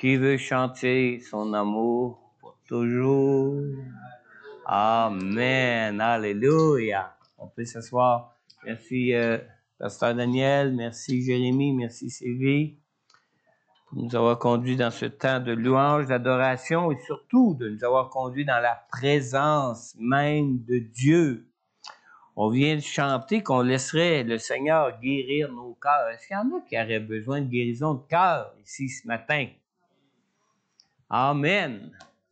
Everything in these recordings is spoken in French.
qui veut chanter son amour pour toujours. Amen. Alléluia. On peut s'asseoir. Merci, Pasteur Daniel. Merci, Jérémie. Merci, Sylvie, pour nous avoir conduits dans ce temps de louange, d'adoration et surtout de nous avoir conduits dans la présence même de Dieu. On vient de chanter qu'on laisserait le Seigneur guérir nos cœurs. Est-ce qu'il y en a qui auraient besoin de guérison de cœur ici ce matin? Amen.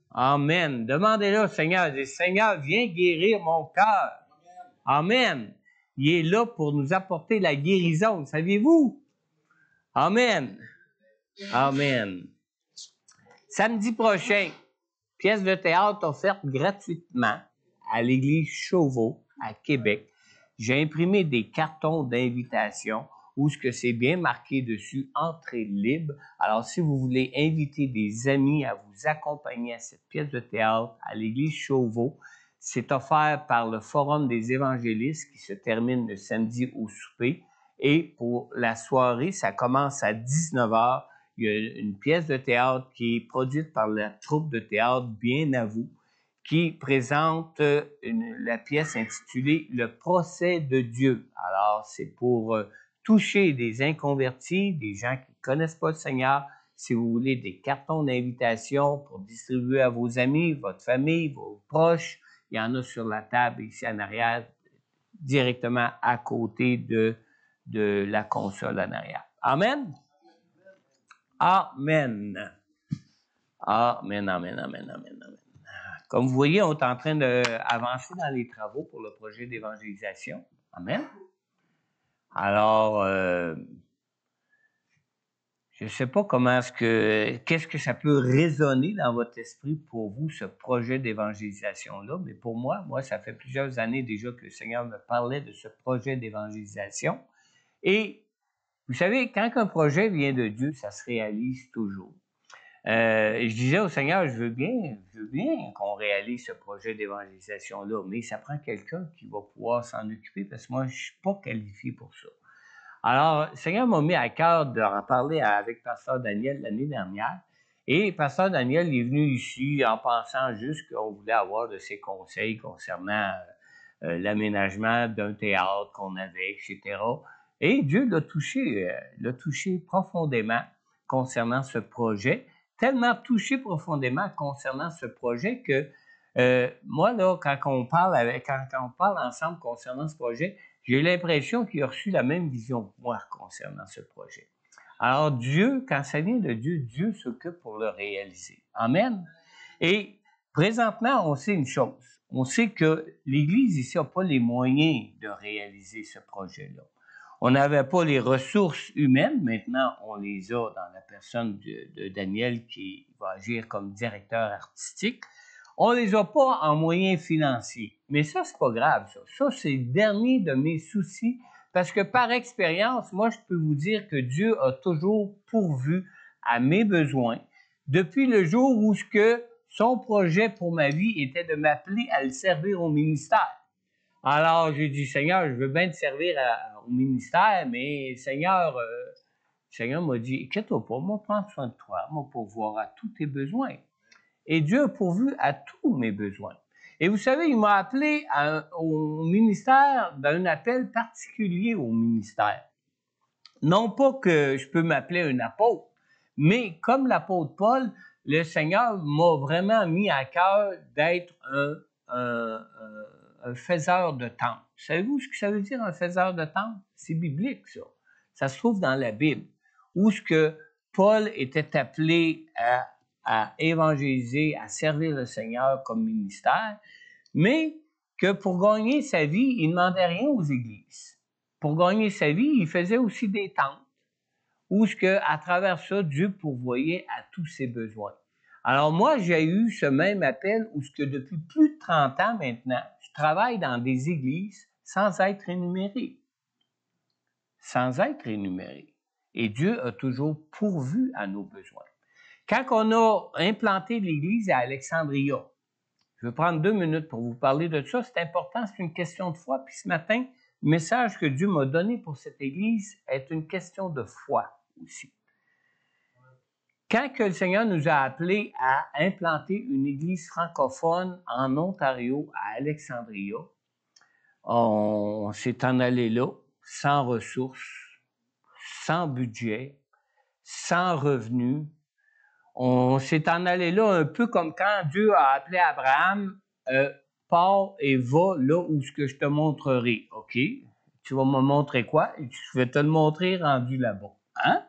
Amen. Demandez-le au Seigneur. Dites, Seigneur, viens guérir mon cœur. Amen. Il est là pour nous apporter la guérison. Saviez-vous? Amen. Amen. Samedi prochain, pièce de théâtre offerte gratuitement à l'église Chauveau à Québec. J'ai imprimé des cartons d'invitation où ce que c'est bien marqué dessus, entrée libre. Alors, si vous voulez inviter des amis à vous accompagner à cette pièce de théâtre à l'église Chauveau, c'est offert par le Forum des évangélistes qui se termine le samedi au souper. Et pour la soirée, ça commence à 19h. Il y a une pièce de théâtre qui est produite par la troupe de théâtre Bien à vous, qui présente la pièce intitulée « Le procès de Dieu ». Alors, c'est pour toucher des inconvertis, des gens qui ne connaissent pas le Seigneur. Si vous voulez des cartons d'invitation pour distribuer à vos amis, votre famille, vos proches, il y en a sur la table ici en arrière, directement à côté de la console en arrière. Amen? Amen. Amen, amen, amen, amen, amen. Comme vous voyez, on est en train d'avancer dans les travaux pour le projet d'évangélisation. Amen. Alors, je ne sais pas qu'est-ce que ça peut résonner dans votre esprit pour vous, ce projet d'évangélisation-là, mais pour moi, ça fait plusieurs années déjà que le Seigneur me parlait de ce projet d'évangélisation. Et vous savez, quand un projet vient de Dieu, ça se réalise toujours. Je disais au Seigneur, je veux bien qu'on réalise ce projet d'évangélisation-là, mais ça prend quelqu'un qui va pouvoir s'en occuper parce que moi, je suis pas qualifié pour ça. Alors, le Seigneur m'a mis à cœur d'en parler avec Pasteur Daniel l'année dernière. Et Pasteur Daniel est venu ici en pensant juste qu'on voulait avoir de ses conseils concernant l'aménagement d'un théâtre qu'on avait, etc. Et Dieu l'a touché profondément concernant ce projet. Tellement touché profondément concernant ce projet que moi, là, quand on parle ensemble concernant ce projet, j'ai l'impression qu'il a reçu la même vision que moi concernant ce projet. Alors Dieu, quand ça vient de Dieu, Dieu s'occupe pour le réaliser. Amen. Et présentement, on sait une chose. On sait que l'Église ici n'a pas les moyens de réaliser ce projet-là. On n'avait pas les ressources humaines. Maintenant, on les a dans la personne de Daniel qui va agir comme directeur artistique. On les a pas en moyens financiers. Mais ça, c'est pas grave, ça. Ça, c'est le dernier de mes soucis parce que par expérience, moi, je peux vous dire que Dieu a toujours pourvu à mes besoins depuis le jour où son projet pour ma vie était de m'appeler à le servir au ministère. Alors, j'ai dit, Seigneur, je veux bien te servir au ministère, mais Seigneur, le Seigneur m'a dit, inquiète-toi pas, moi, prends soin de toi, moi, pourvoir à tous tes besoins. Et Dieu a pourvu à tous mes besoins. Et vous savez, il m'a appelé au ministère d'un appel particulier au ministère. Non pas que je peux m'appeler un apôtre, mais comme l'apôtre Paul, le Seigneur m'a vraiment mis à cœur d'être un faiseur de temple. Savez-vous ce que ça veut dire un faiseur de temple? C'est biblique, ça. Ça se trouve dans la Bible. Où ce que Paul était appelé à évangéliser, à servir le Seigneur comme ministère, mais que pour gagner sa vie, il ne demandait rien aux églises. Pour gagner sa vie, il faisait aussi des tentes, où ce que, à travers ça, Dieu pourvoyait à tous ses besoins. Alors moi, j'ai eu ce même appel où ce que depuis plus de 30 ans maintenant, je travaille dans des églises sans être rémunéré. Sans être rémunéré. Et Dieu a toujours pourvu à nos besoins. Quand on a implanté l'église à Alexandria, je vais prendre 2 minutes pour vous parler de ça. C'est important, c'est une question de foi. Puis ce matin, le message que Dieu m'a donné pour cette église est une question de foi aussi. Quand que le Seigneur nous a appelés à implanter une église francophone en Ontario, à Alexandria, on s'est en allé là, sans ressources, sans budget, sans revenus. On s'est en allé là un peu comme quand Dieu a appelé Abraham, pars et va là où ce que je te montrerai, OK? Tu vas me montrer quoi? Je vais te le montrer rendu là-bas. Hein?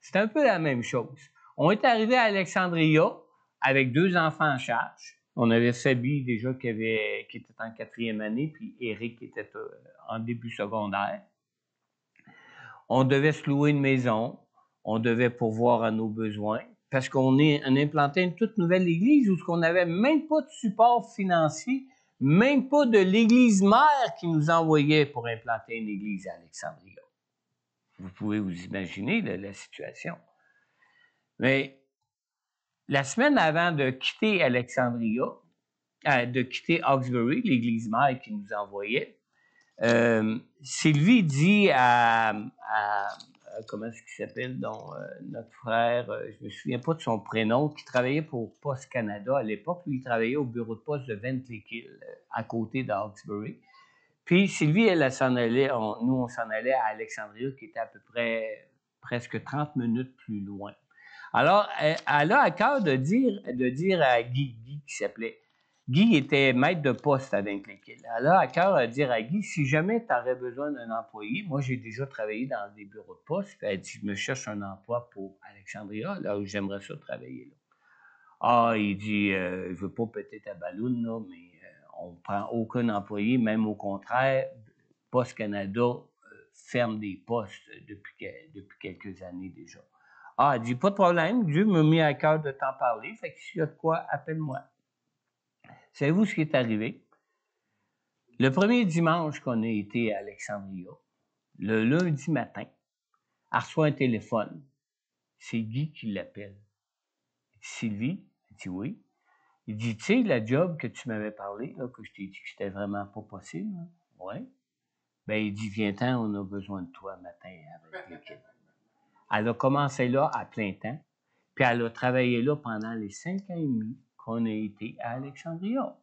C'est un peu la même chose. On est arrivé à Alexandria avec 2 enfants en charge. On avait Fabi déjà qui était en 4e année, puis Eric qui était en début secondaire. On devait se louer une maison, on devait pourvoir à nos besoins, parce qu'on implantait une toute nouvelle église où on n'avait même pas de support financier, même pas de l'église mère qui nous envoyait pour implanter une église à Alexandria. Vous pouvez vous imaginer la situation. Mais la semaine avant de quitter Alexandria, de quitter Hawkesbury, l'église mère qui nous envoyait, Sylvie dit à comment est-ce qu'il s'appelle, notre frère, je me souviens pas de son prénom, qui travaillait pour Post Canada à l'époque. Lui, il travaillait au bureau de poste de Ventlikill, à côté de Hawkesbury. Puis Sylvie, elle s'en allait, on s'en allait à Alexandria, qui était à peu près presque 30 minutes plus loin. Alors, elle a à cœur de dire à Guy qui s'appelait. Guy était maître de poste à Ventlikill. Elle a à cœur de dire à Guy, si jamais tu aurais besoin d'un employé, moi j'ai déjà travaillé dans des bureaux de poste, puis elle dit, je me cherche un emploi pour Alexandria, là où j'aimerais ça travailler là. Ah, il dit, je veux pas péter ta balloune, là, mais on prend aucun employé, même au contraire, Poste Canada ferme des postes depuis quelques années déjà. Ah, elle dit, pas de problème, Dieu m'a mis à cœur de t'en parler, fait que s'il y a de quoi, appelle-moi. Savez-vous ce qui est arrivé? Le premier dimanche qu'on a été à Alexandria, le lundi matin, elle reçoit un téléphone. C'est Guy qui l'appelle. Sylvie, elle dit oui. Il dit, tu sais, la job que tu m'avais parlé, là, que je t'ai dit que c'était vraiment pas possible, hein? Ouais. Ben, il dit, viens-t'en, on a besoin de toi matin avec l'équipe. Elle a commencé là à plein temps, puis elle a travaillé là pendant les 5 ans et demi qu'on a été à Alexandria.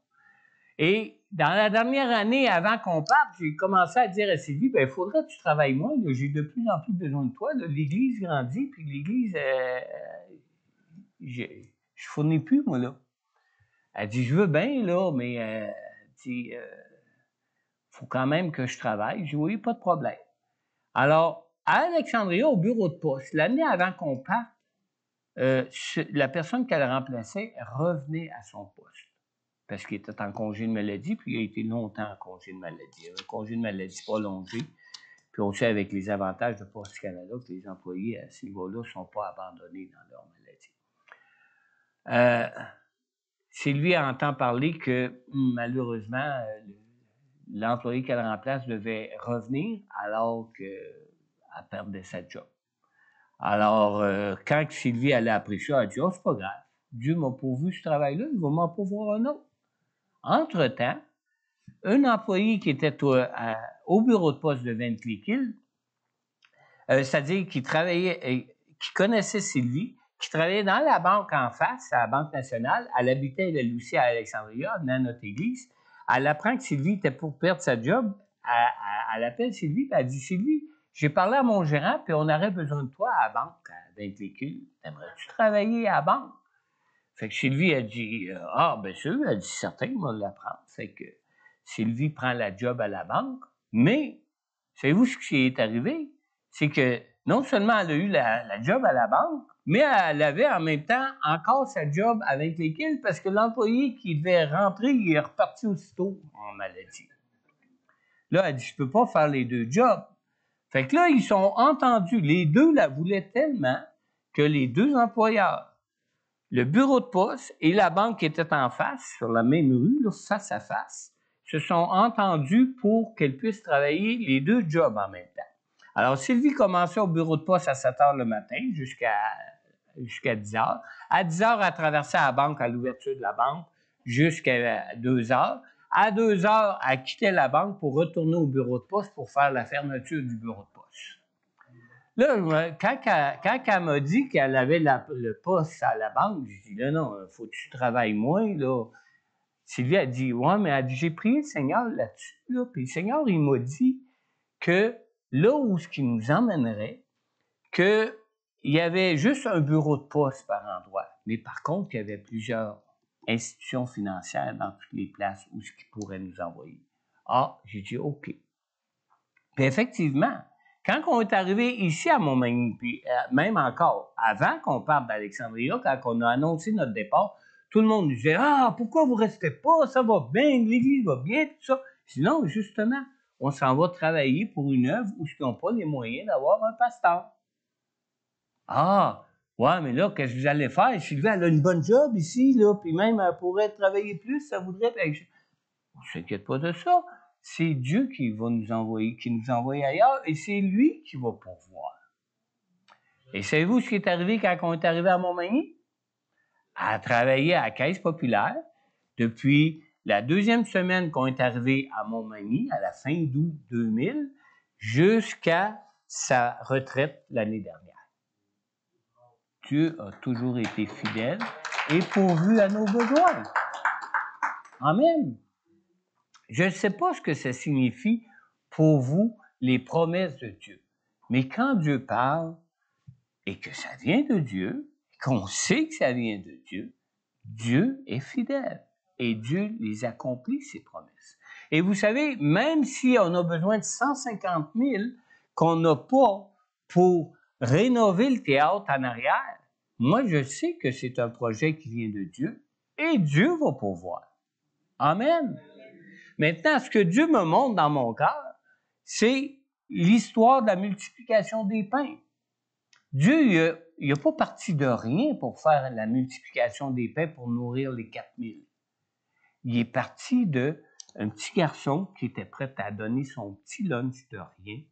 Et dans la dernière année, avant qu'on parte, j'ai commencé à dire à Sylvie, ben, il faudrait que tu travailles moins, là. J'ai de plus en plus besoin de toi, là. L'Église grandit, puis l'Église, je fournis plus, moi, là. Elle dit, je veux bien, là, mais faut quand même que je travaille. Je dis, oui, pas de problème. Alors, à Alexandria, au bureau de poste, l'année avant qu'on parte, la personne qu'elle remplaçait revenait à son poste parce qu'il était en congé de maladie, puis il a été longtemps en congé de maladie. Un congé de maladie prolongé. Puis on sait avec les avantages de Poste Canada que les employés à ce niveau-là ne sont pas abandonnés dans leur maladie. Sylvie entend parler que malheureusement, l'employé qu'elle remplace devait revenir alors qu'elle perdait sa job. Alors, quand Sylvie elle a appris ça, elle a dit, oh, c'est pas grave. Dieu m'a pourvu ce travail-là, il va m'en pourvoir un autre. Entre-temps, un employé qui était au bureau de poste de Ventlikill, c'est-à-dire qui travaillait, qui connaissait Sylvie, qui travaillait dans la banque en face, à la Banque nationale. Elle habitait elle aussi à Alexandria, dans notre église. Elle apprend que Sylvie était pour perdre sa job. Elle appelle Sylvie, puis elle dit, Sylvie, j'ai parlé à mon gérant, puis on aurait besoin de toi à la banque, à Ventlikill. Aimerais-tu travailler à la banque? Fait que Sylvie a dit, ah, bien sûr, elle dit, certain, on va l'apprendre. Fait que Sylvie prend la job à la banque, mais savez-vous ce qui est arrivé? C'est que non seulement elle a eu la job à la banque, mais elle avait en même temps encore sa job avec Ventlikill parce que l'employé qui devait rentrer, il est reparti aussitôt en maladie. Là, elle dit, je peux pas faire les deux jobs. Fait que là, ils sont entendus. Les deux la voulaient tellement que les deux employeurs, le bureau de poste et la banque qui était en face, sur la même rue, là, face à face, se sont entendus pour qu'elle puisse travailler les deux jobs en même temps. Alors, Sylvie commençait au bureau de poste à 7 heures le matin jusqu'à 10 heures. À 10 heures, elle traversait la banque à l'ouverture de la banque jusqu'à 2 heures. À 2 heures, elle quittait la banque pour retourner au bureau de poste pour faire la fermeture du bureau de poste. Là, quand elle m'a dit qu'elle avait le poste à la banque, j'ai dit, là, non, faut que tu travailles moins, là. Sylvie a dit, ouais, mais elle dit, j'ai prié le Seigneur là-dessus, là, puis le Seigneur, il m'a dit que là où ce qui nous emmènerait, qu'il y avait juste un bureau de poste par endroit, mais par contre, il y avait plusieurs institutions financières dans toutes les places où ce qui pourrait nous envoyer. Ah, j'ai dit, OK. Puis effectivement, quand on est arrivé ici à Montmagny, puis même encore, avant qu'on parte d'Alexandria, quand on a annoncé notre départ, tout le monde disait « Ah, pourquoi vous restez pas? Ça va bien, l'Église va bien, tout ça. » Sinon, justement, on s'en va travailler pour une œuvre où ils n'ont pas les moyens d'avoir un pasteur. Ah, ouais, mais là, qu'est-ce que vous allez faire? Sylvie, elle a une bonne job ici, là, puis même elle pourrait travailler plus, ça voudrait. On ne s'inquiète pas de ça. C'est Dieu qui va nous envoyer, qui nous envoie ailleurs, et c'est lui qui va pourvoir. Et savez-vous ce qui est arrivé quand on est arrivé à Montmagny? À travailler à la Caisse populaire depuis la deuxième semaine qu'on est arrivé à Montmagny, à la fin d'août 2000, jusqu'à sa retraite l'année dernière. Dieu a toujours été fidèle et pourvu à nos besoins. Amen. Je ne sais pas ce que ça signifie pour vous, les promesses de Dieu. Mais quand Dieu parle et que ça vient de Dieu, qu'on sait que ça vient de Dieu, Dieu est fidèle et Dieu les accomplit, ses promesses. Et vous savez, même si on a besoin de 150 000 qu'on n'a pas pour rénover le théâtre en arrière, moi, je sais que c'est un projet qui vient de Dieu et Dieu va pourvoir. Amen. Maintenant, ce que Dieu me montre dans mon cœur, c'est l'histoire de la multiplication des pains. Dieu, il n'a pas parti de rien pour faire la multiplication des pains pour nourrir les 4000. Il est parti d'un petit garçon qui était prêt à donner son petit lunch de rien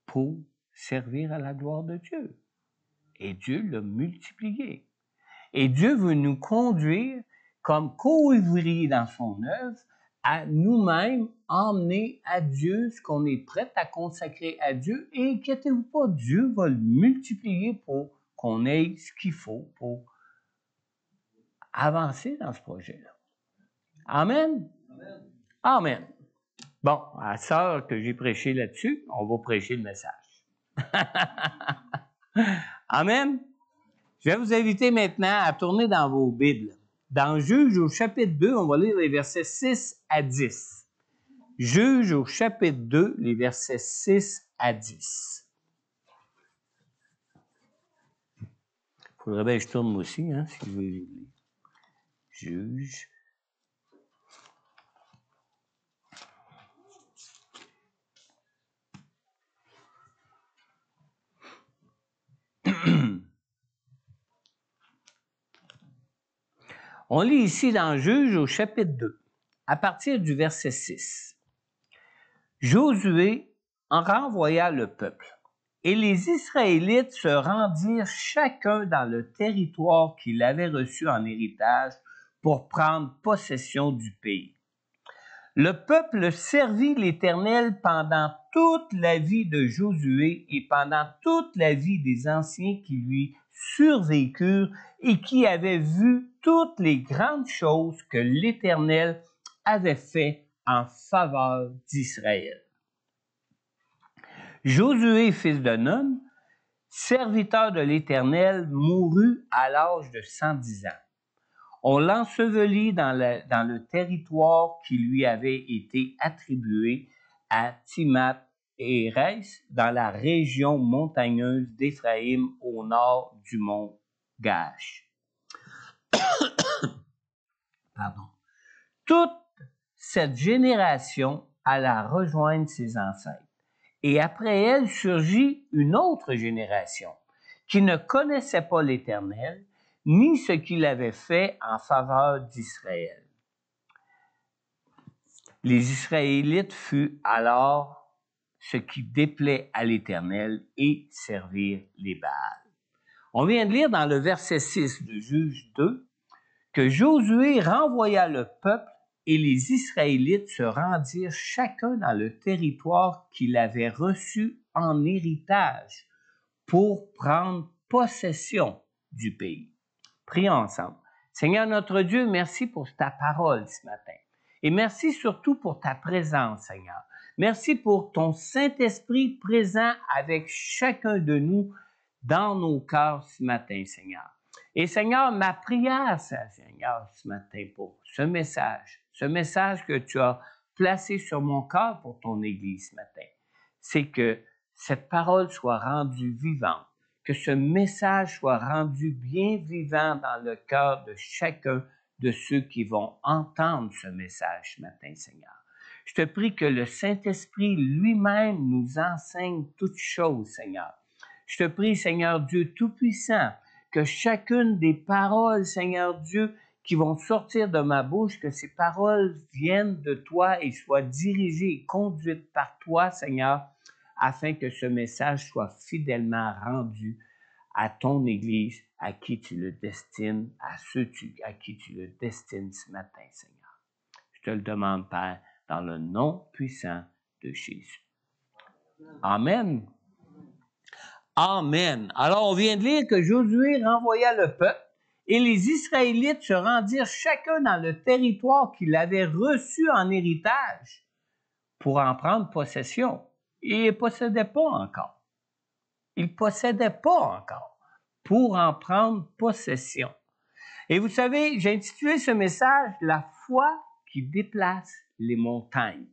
pour servir à la gloire de Dieu. Et Dieu l'a multiplié. Et Dieu veut nous conduire comme co-ouvriers dans son œuvre à nous-mêmes emmener à Dieu ce qu'on est prêt à consacrer à Dieu. Et inquiétez-vous pas, Dieu va le multiplier pour qu'on ait ce qu'il faut pour avancer dans ce projet-là. Amen? Amen. Amen. Bon, à ça heure que j'ai prêché là-dessus, on va prêcher le message. Amen. Je vais vous inviter maintenant à tourner dans vos Bibles. Dans Juges au chapitre 2, on va lire les versets 6 à 10. Juges au chapitre 2, les versets 6 à 10. Il faudrait bien que je tourne moi aussi, hein, si vous voulez. Juges. On lit ici dans Juges au chapitre 2, à partir du verset 6. Josué en renvoya le peuple, et les Israélites se rendirent chacun dans le territoire qu'il avait reçu en héritage pour prendre possession du pays. Le peuple servit l'Éternel pendant toute la vie de Josué et pendant toute la vie des anciens qui lui survécurent et qui avaient vu toutes les grandes choses que l'Éternel avait fait en faveur d'Israël. Josué, fils de Nun, serviteur de l'Éternel, mourut à l'âge de 110 ans. On l'ensevelit dans le territoire qui lui avait été attribué à Timnath-Hérès, dans la région montagneuse d'Éphraïm, au nord du mont Gaash. Pardon. Toute cette génération alla rejoindre ses ancêtres. Et après elle surgit une autre génération qui ne connaissait pas l'Éternel, ni ce qu'il avait fait en faveur d'Israël. Les Israélites furent alors ce qui déplaît à l'Éternel et servir les Baals. On vient de lire dans le verset 6 de Juges 2 que Josué renvoya le peuple et les Israélites se rendirent chacun dans le territoire qu'il avait reçu en héritage pour prendre possession du pays. Prions ensemble. Seigneur notre Dieu, merci pour ta parole ce matin. Et merci surtout pour ta présence, Seigneur. Merci pour ton Saint-Esprit présent avec chacun de nous dans nos cœurs ce matin, Seigneur. Et Seigneur, ma prière, Seigneur, ce matin pour ce message que tu as placé sur mon cœur pour ton Église ce matin, c'est que cette parole soit rendue vivante, que ce message soit rendu bien vivant dans le cœur de chacun de ceux qui vont entendre ce message ce matin, Seigneur. Je te prie que le Saint-Esprit lui-même nous enseigne toutes choses, Seigneur. Je te prie, Seigneur Dieu Tout-Puissant, que chacune des paroles, Seigneur Dieu, qui vont sortir de ma bouche, que ces paroles viennent de toi et soient dirigées et conduites par toi, Seigneur, afin que ce message soit fidèlement rendu à ton Église, à qui tu le destines, à ceux à qui tu le destines ce matin, Seigneur. Je te le demande, Père, dans le nom puissant de Jésus. Amen. Amen. Alors, on vient de lire que Josué renvoya le peuple et les Israélites se rendirent chacun dans le territoire qu'ils avaient reçu en héritage pour en prendre possession. Et ils ne possédaient pas encore. Ils ne possédaient pas encore pour en prendre possession. Et vous savez, j'ai intitulé ce message « La foi qui déplace les montagnes ».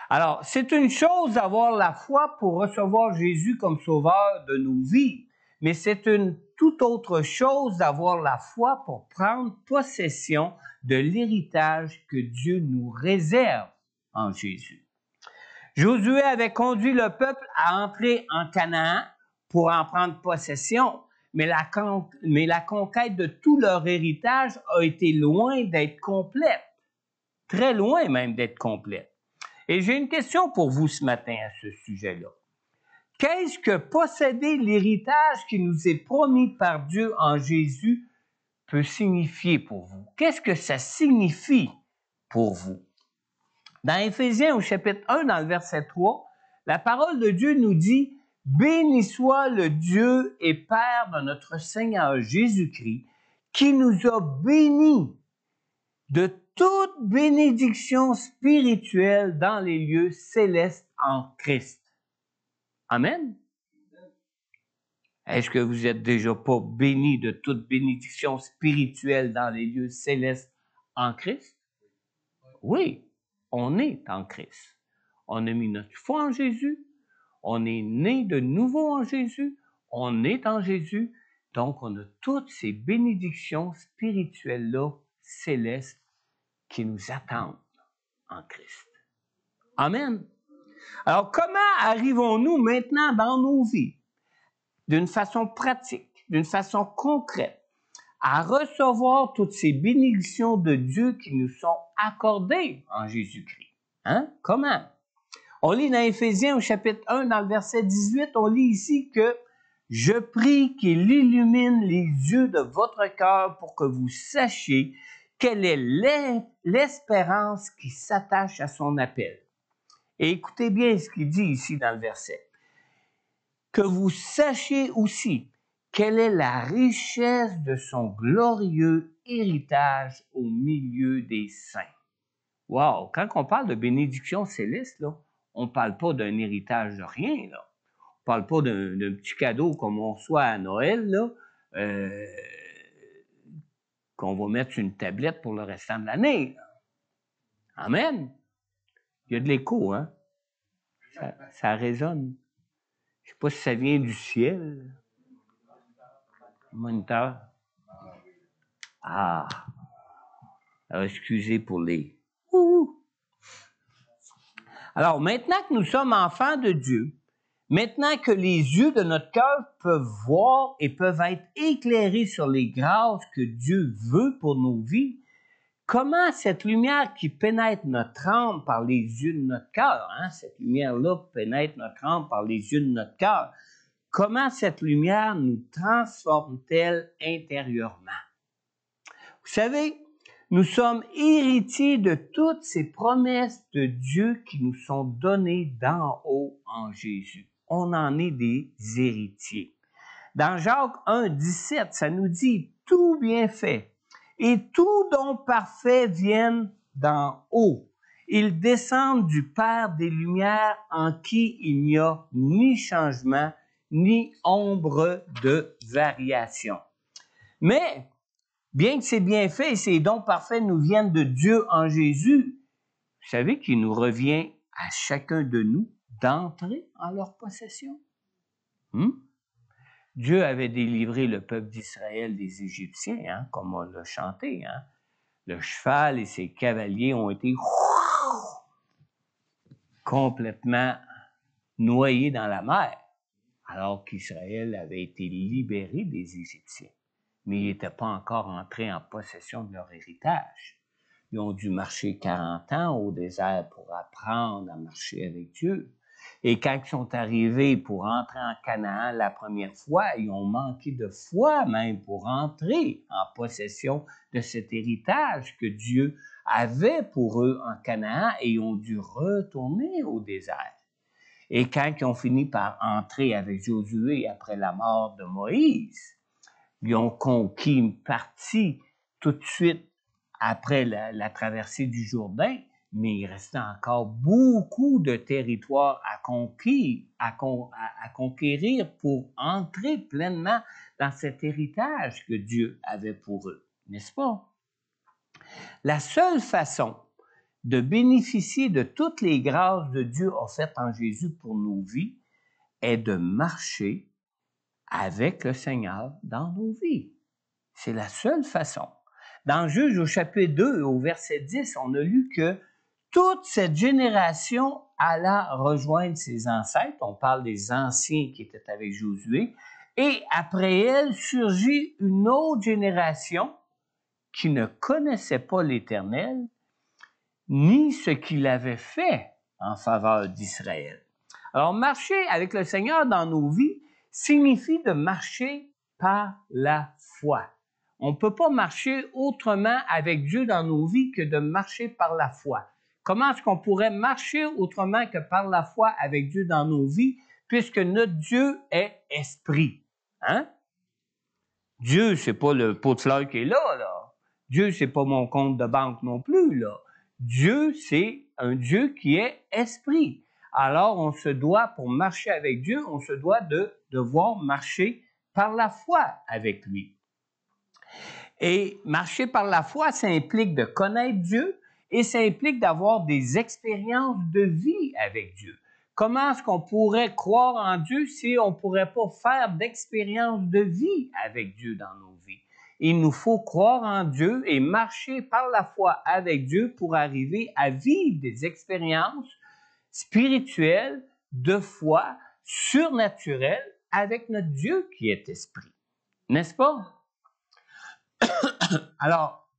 Alors, c'est une chose d'avoir la foi pour recevoir Jésus comme sauveur de nos vies, mais c'est une toute autre chose d'avoir la foi pour prendre possession de l'héritage que Dieu nous réserve en Jésus. Josué avait conduit le peuple à entrer en Canaan pour en prendre possession, mais la conquête de tout leur héritage a été loin d'être complète, très loin même d'être complète. Et j'ai une question pour vous ce matin à ce sujet-là. Qu'est-ce que posséder l'héritage qui nous est promis par Dieu en Jésus peut signifier pour vous? Qu'est-ce que ça signifie pour vous? Dans Éphésiens au chapitre 1, dans le verset 3, la parole de Dieu nous dit « Béni soit le Dieu et Père de notre Seigneur Jésus-Christ, qui nous a bénis de toute bénédiction spirituelle dans les lieux célestes en Christ. » Amen. Est-ce que vous êtes déjà pas bénis de toute bénédiction spirituelle dans les lieux célestes en Christ? Oui, on est en Christ. On a mis notre foi en Jésus. On est né de nouveau en Jésus. On est en Jésus. Donc, on a toutes ces bénédictions spirituelles-là, célestes, qui nous attendent en Christ. Amen. Alors, comment arrivons-nous maintenant dans nos vies, d'une façon pratique, d'une façon concrète, à recevoir toutes ces bénédictions de Dieu qui nous sont accordées en Jésus-Christ? Hein? Comment? On lit dans Éphésiens au chapitre 1, dans le verset 18, on lit ici que « Je prie qu'il illumine les yeux de votre cœur pour que vous sachiez quelle est l'espérance qui s'attache à son appel. » Et écoutez bien ce qu'il dit ici dans le verset. « Que vous sachiez aussi quelle est la richesse de son glorieux héritage au milieu des saints. » Wow! Quand on parle de bénédiction céleste, là, on ne parle pas d'un héritage de rien, là. On ne parle pas d'un petit cadeau comme on reçoit à Noël, là, qu'on va mettre sur une tablette pour le restant de l'année. Amen. Il y a de l'écho, hein? Ça résonne. Je ne sais pas si ça vient du ciel. Moniteur. Ah. Alors, excusez pour les... Alors, maintenant que nous sommes enfants de Dieu, maintenant que les yeux de notre cœur peuvent voir et peuvent être éclairés sur les grâces que Dieu veut pour nos vies, comment cette lumière qui pénètre notre âme par les yeux de notre cœur, hein, cette lumière-là pénètre notre âme par les yeux de notre cœur, comment cette lumière nous transforme-t-elle intérieurement? Vous savez, nous sommes héritiers de toutes ces promesses de Dieu qui nous sont données d'en haut en Jésus. on en est des héritiers. Dans Jacques 1, 17, ça nous dit « Tout bienfait et tout don parfait viennent d'en haut. Ils descendent du Père des Lumières en qui il n'y a ni changement, ni ombre de variation. » Mais, bien que ces bienfaits et ces dons parfaits nous viennent de Dieu en Jésus, vous savez qu'il nous revient à chacun de nous d'entrer en leur possession. Dieu avait délivré le peuple d'Israël des Égyptiens, hein, comme on l'a chanté. Hein. Le cheval et ses cavaliers ont été complètement noyés dans la mer, alors qu'Israël avait été libéré des Égyptiens. Mais ils n'étaient pas encore entrés en possession de leur héritage. Ils ont dû marcher 40 ans au désert pour apprendre à marcher avec Dieu. Et quand ils sont arrivés pour entrer en Canaan la première fois, ils ont manqué de foi même pour entrer en possession de cet héritage que Dieu avait pour eux en Canaan et ils ont dû retourner au désert. Et quand ils ont fini par entrer avec Josué après la mort de Moïse, ils ont conquis une partie tout de suite après la traversée du Jourdain, mais il restait encore beaucoup de territoires à conquérir pour entrer pleinement dans cet héritage que Dieu avait pour eux, n'est-ce pas? La seule façon de bénéficier de toutes les grâces de Dieu offertes en Jésus pour nos vies est de marcher avec le Seigneur dans nos vies. C'est la seule façon. Dans Juges au chapitre 2, au verset 10, on a lu que toute cette génération alla rejoindre ses ancêtres. On parle des anciens qui étaient avec Josué. Et après elle surgit une autre génération qui ne connaissait pas l'Éternel, ni ce qu'il avait fait en faveur d'Israël. Alors, marcher avec le Seigneur dans nos vies signifie de marcher par la foi. On ne peut pas marcher autrement avec Dieu dans nos vies que de marcher par la foi. Comment est-ce qu'on pourrait marcher autrement que par la foi avec Dieu dans nos vies, puisque notre Dieu est esprit? Hein? Dieu, c'est pas le pot de fleurs qui est là. Dieu, c'est pas mon compte de banque non plus, là. Dieu, c'est un Dieu qui est esprit. Alors, on se doit, pour marcher avec Dieu, on se doit de devoir marcher par la foi avec lui. Et marcher par la foi, ça implique de connaître Dieu et ça implique d'avoir des expériences de vie avec Dieu. Comment est-ce qu'on pourrait croire en Dieu si on ne pourrait pas faire d'expérience de vie avec Dieu dans nos vies? Il nous faut croire en Dieu et marcher par la foi avec Dieu pour arriver à vivre des expériences spirituelles, de foi, surnaturelles avec notre Dieu qui est esprit. N'est-ce pas? Alors,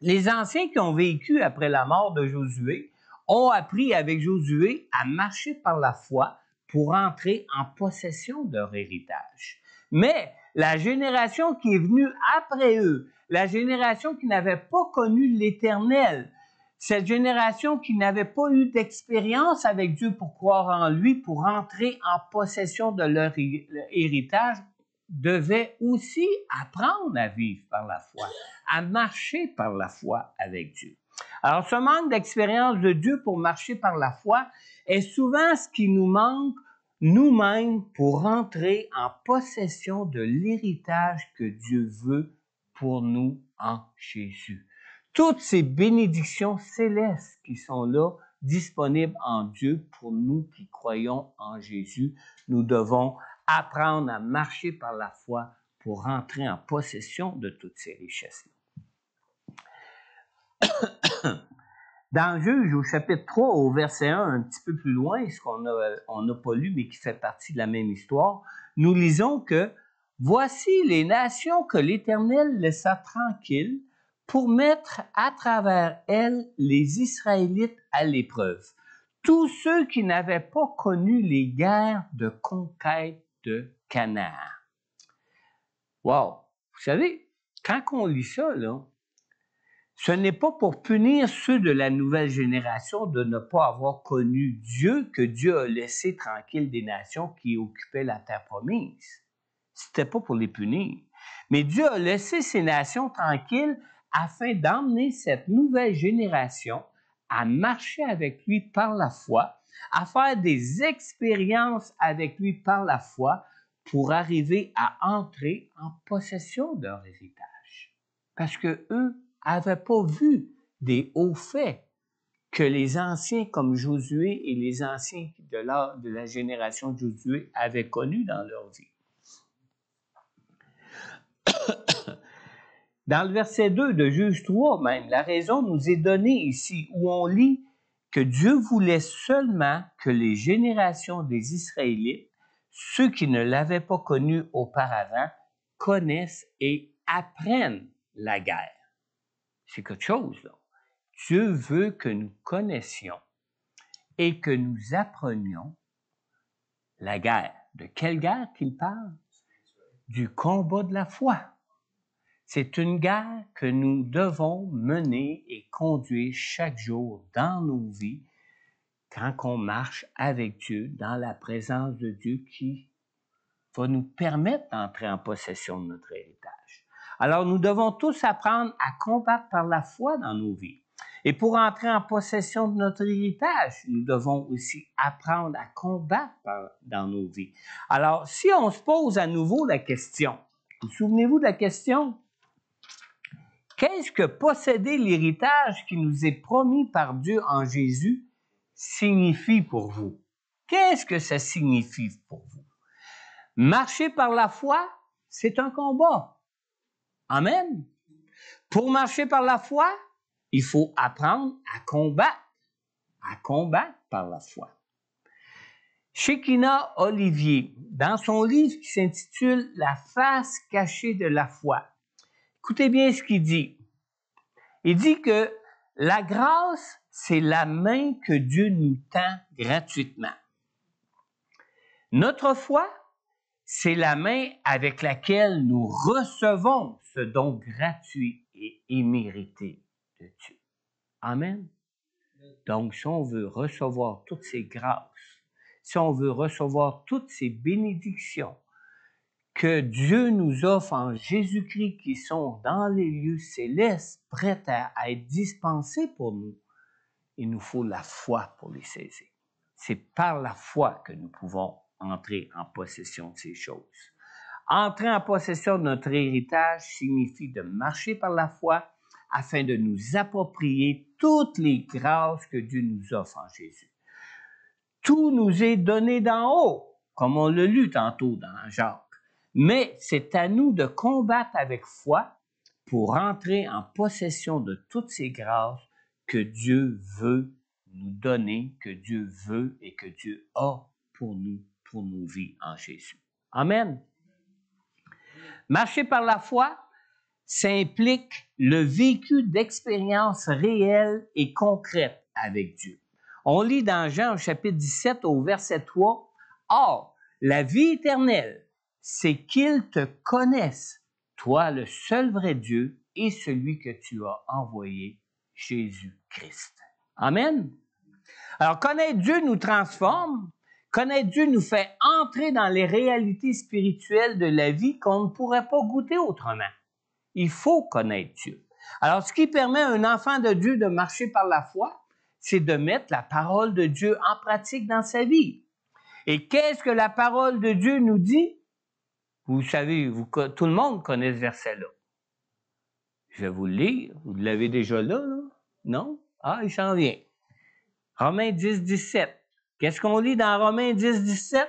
les anciens qui ont vécu après la mort de Josué ont appris avec Josué à marcher par la foi pour entrer en possession de leur héritage. Mais la génération qui est venue après eux, la génération qui n'avait pas connu l'Éternel, cette génération qui n'avait pas eu d'expérience avec Dieu pour croire en lui, pour entrer en possession de leur héritage, devait aussi apprendre à vivre par la foi, à marcher par la foi avec Dieu. Alors, ce manque d'expérience de Dieu pour marcher par la foi est souvent ce qui nous manque nous-mêmes pour entrer en possession de l'héritage que Dieu veut pour nous en Jésus. Toutes ces bénédictions célestes qui sont là, disponibles en Dieu pour nous qui croyons en Jésus, nous devons apprendre à marcher par la foi pour entrer en possession de toutes ces richesses-là. Dans Juges, au chapitre 3, au verset 1, un petit peu plus loin, ce qu'on n'a pas lu, mais qui fait partie de la même histoire, nous lisons que « Voici les nations que l'Éternel laissa tranquilles pour mettre à travers elles les Israélites à l'épreuve, tous ceux qui n'avaient pas connu les guerres de conquête de Canaan. » Wow! Vous savez, quand on lit ça, là, Ce n'est pas pour punir ceux de la nouvelle génération de ne pas avoir connu Dieu que Dieu a laissé tranquilles des nations qui occupaient la terre promise. C'était pas pour les punir. Mais Dieu a laissé ces nations tranquilles afin d'emmener cette nouvelle génération à marcher avec lui par la foi, à faire des expériences avec lui par la foi pour arriver à entrer en possession de leur héritage. Parce que eux n'avaient pas vu des hauts faits que les anciens comme Josué et les anciens de la génération de Josué avaient connus dans leur vie. Dans le verset 2 de Juge 3 même, la raison nous est donnée ici où on lit que Dieu voulait seulement que les générations des Israélites, ceux qui ne l'avaient pas connu auparavant, connaissent et apprennent la guerre. C'est quelque chose, là. Dieu veut que nous connaissions et que nous apprenions la guerre. De quelle guerre qu'il parle? Du combat de la foi. C'est une guerre que nous devons mener et conduire chaque jour dans nos vies quand on marche avec Dieu, dans la présence de Dieu qui va nous permettre d'entrer en possession de notre héritage. Alors, nous devons tous apprendre à combattre par la foi dans nos vies. Et pour entrer en possession de notre héritage, nous devons aussi apprendre à combattre dans nos vies. Alors, si on se pose à nouveau la question, vous souvenez-vous de la question? Qu'est-ce que posséder l'héritage qui nous est promis par Dieu en Jésus signifie pour vous? Qu'est-ce que ça signifie pour vous? Marcher par la foi, c'est un combat. Amen. Pour marcher par la foi, il faut apprendre à combattre par la foi. Shekinah Olivier, dans son livre qui s'intitule « La face cachée de la foi », écoutez bien ce qu'il dit. Il dit que la grâce, c'est la main que Dieu nous tend gratuitement. Notre foi, c'est la main avec laquelle nous recevons ce don gratuit et immérité de Dieu. Amen. Donc, si on veut recevoir toutes ces grâces, si on veut recevoir toutes ces bénédictions que Dieu nous offre en Jésus-Christ qui sont dans les lieux célestes, prêtes à être dispensées pour nous, il nous faut la foi pour les saisir. C'est par la foi que nous pouvons entrer en possession de ces choses. Entrer en possession de notre héritage signifie de marcher par la foi afin de nous approprier toutes les grâces que Dieu nous offre en Jésus. Tout nous est donné d'en haut, comme on l'a lu tantôt dans Jacques. Mais c'est à nous de combattre avec foi pour entrer en possession de toutes ces grâces que Dieu veut nous donner, que Dieu veut et que Dieu a pour nous, pour nos vies en Jésus. Amen. Marcher par la foi, ça implique le vécu d'expériences réelles et concrètes avec Dieu. On lit dans Jean au chapitre 17 au verset 3, « Or, la vie éternelle, c'est qu'ils te connaissent, toi le seul vrai Dieu et celui que tu as envoyé, Jésus-Christ. » Amen. Alors, connaître Dieu nous transforme. Connaître Dieu nous fait entrer dans les réalités spirituelles de la vie qu'on ne pourrait pas goûter autrement. Il faut connaître Dieu. Alors, ce qui permet à un enfant de Dieu de marcher par la foi, c'est de mettre la parole de Dieu en pratique dans sa vie. Et qu'est-ce que la parole de Dieu nous dit? Vous savez, tout le monde connaît ce verset-là. Je vais vous le lire. Vous l'avez déjà là? Non? Ah, il s'en vient. Romains 10, 17. Qu'est-ce qu'on lit dans Romains 10, 17?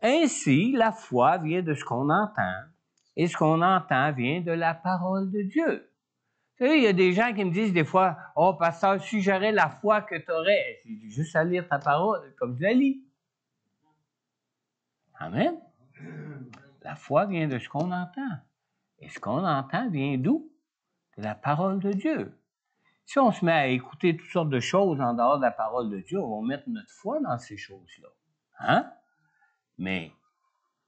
Ainsi, la foi vient de ce qu'on entend, et ce qu'on entend vient de la parole de Dieu. Vous savez, il y a des gens qui me disent des fois, « Oh, pasteur, si j'aurais la foi que tu aurais, c'est juste à lire ta parole, comme je la lis. » Amen. La foi vient de ce qu'on entend. Et ce qu'on entend vient d'où? De la parole de Dieu. Si on se met à écouter toutes sortes de choses en dehors de la parole de Dieu, on va mettre notre foi dans ces choses-là. Hein? Mais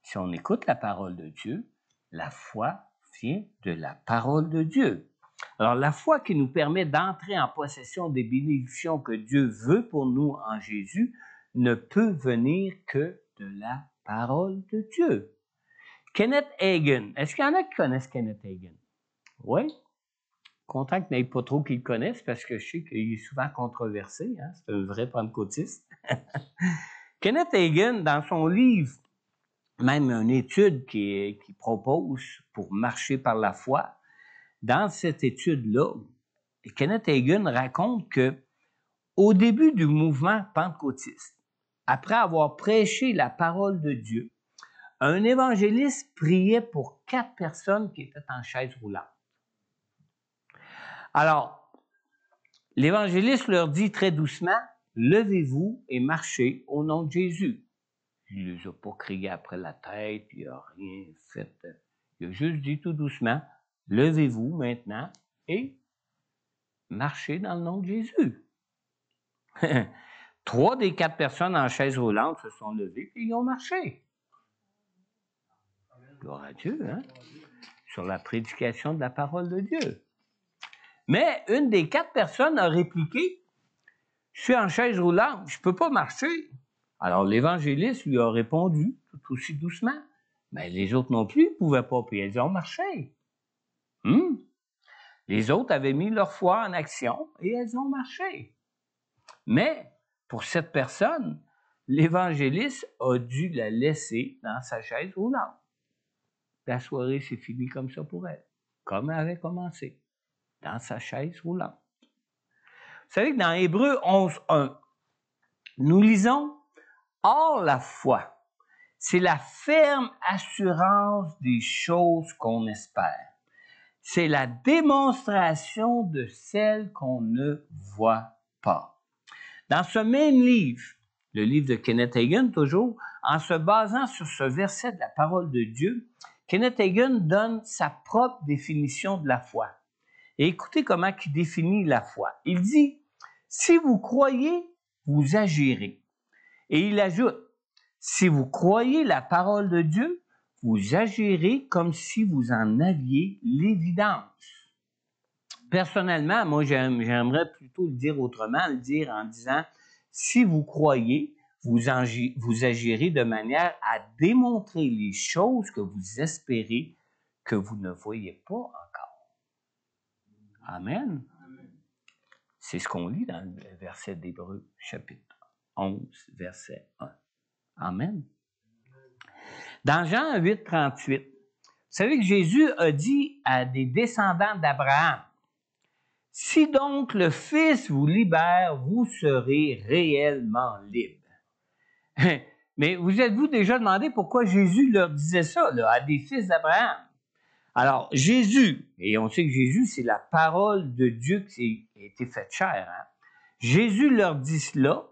si on écoute la parole de Dieu, la foi vient de la parole de Dieu. Alors, la foi qui nous permet d'entrer en possession des bénédictions que Dieu veut pour nous en Jésus ne peut venir que de la parole de Dieu. Kenneth Hagin. Est-ce qu'il y en a qui connaissent Kenneth Hagin? Oui. Content qu'il n'y ait pas trop qui le connaissent parce que je sais qu'il est souvent controversé. Hein? C'est un vrai pentecôtiste. Kenneth Hagin, dans son livre, même une étude qui propose pour marcher par la foi, dans cette étude-là, Kenneth Hagin raconte que au début du mouvement pentecôtiste, après avoir prêché la parole de Dieu, un évangéliste priait pour 4 personnes qui étaient en chaise roulante. Alors, l'évangéliste leur dit très doucement, « Levez-vous et marchez au nom de Jésus. » Il ne les a pas crié après la tête, il n'a rien fait. Il a juste dit tout doucement, « Levez-vous maintenant et marchez dans le nom de Jésus. » 3 des 4 personnes en chaise roulante se sont levées et ils ont marché. Gloire à Dieu, hein? Sur la prédication de la parole de Dieu. Mais une des 4 personnes a répliqué, « Je suis en chaise roulante, je ne peux pas marcher. » Alors l'évangéliste lui a répondu, tout aussi doucement, « Mais les autres non plus ne pouvaient pas, puis elles ont marché. » Les autres avaient mis leur foi en action et elles ont marché. Mais pour cette personne, l'évangéliste a dû la laisser dans sa chaise roulante. La soirée s'est finie comme ça pour elle, comme elle avait commencé, dans sa chaise roulante. Vous savez que dans Hébreux 11.1, nous lisons « Or la foi, c'est la ferme assurance des choses qu'on espère. C'est la démonstration de celles qu'on ne voit pas. » Dans ce même livre, le livre de Kenneth Hagin toujours, en se basant sur ce verset de la parole de Dieu, Kenneth Hagin donne sa propre définition de la foi. Et écoutez comment il définit la foi. Il dit, « Si vous croyez, vous agirez. » Et il ajoute, « Si vous croyez la parole de Dieu, vous agirez comme si vous en aviez l'évidence. » Personnellement, moi, j'aimerais plutôt le dire autrement, le dire en disant, si vous croyez, vous agirez de manière à démontrer les choses que vous espérez que vous ne voyez pas encore. Amen. C'est ce qu'on lit dans le verset d'Hébreux, chapitre 11, verset 1. Amen. Dans Jean 8, 38, vous savez que Jésus a dit à des descendants d'Abraham, « Si donc le Fils vous libère, vous serez réellement libre. » Mais vous êtes-vous déjà demandé pourquoi Jésus leur disait ça, là, à des fils d'Abraham? Alors, Jésus, et on sait que Jésus, c'est la parole de Dieu qui a été faite chair. Hein? Jésus leur dit cela.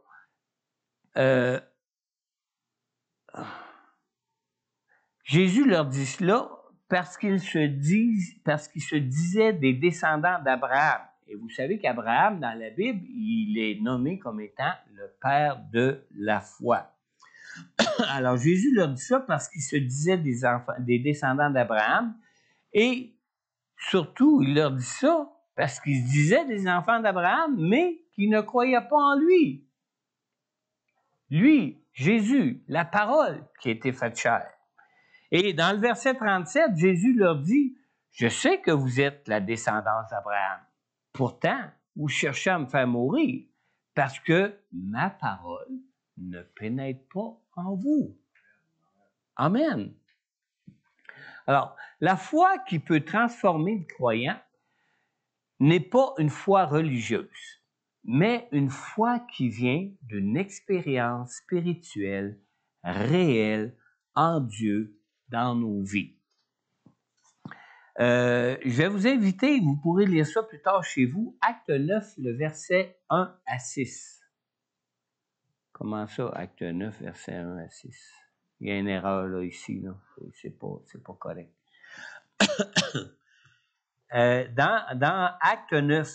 Jésus leur dit cela parce qu'il se disait des descendants d'Abraham. Et vous savez qu'Abraham, dans la Bible, il est nommé comme étant le père de la foi. Alors, Jésus leur dit ça parce qu'il se disait des descendants d'Abraham. Et surtout, il leur dit ça parce qu'il se disait des enfants d'Abraham, mais qui ne croyaient pas en lui. Lui, Jésus, la parole qui a été faite chair. Et dans le verset 37, Jésus leur dit, « Je sais que vous êtes la descendance d'Abraham. Pourtant, vous cherchez à me faire mourir parce que ma parole ne pénètre pas en vous. » Amen. Alors, la foi qui peut transformer le croyant n'est pas une foi religieuse, mais une foi qui vient d'une expérience spirituelle réelle en Dieu dans nos vies. Je vais vous inviter, vous pourrez lire ça plus tard chez vous, Acte 9, le verset 1 à 6. Comment ça, Acte 9, verset 1 à 6? Il y a une erreur là, ici, là. C'est pas correct. Dans Acte 9,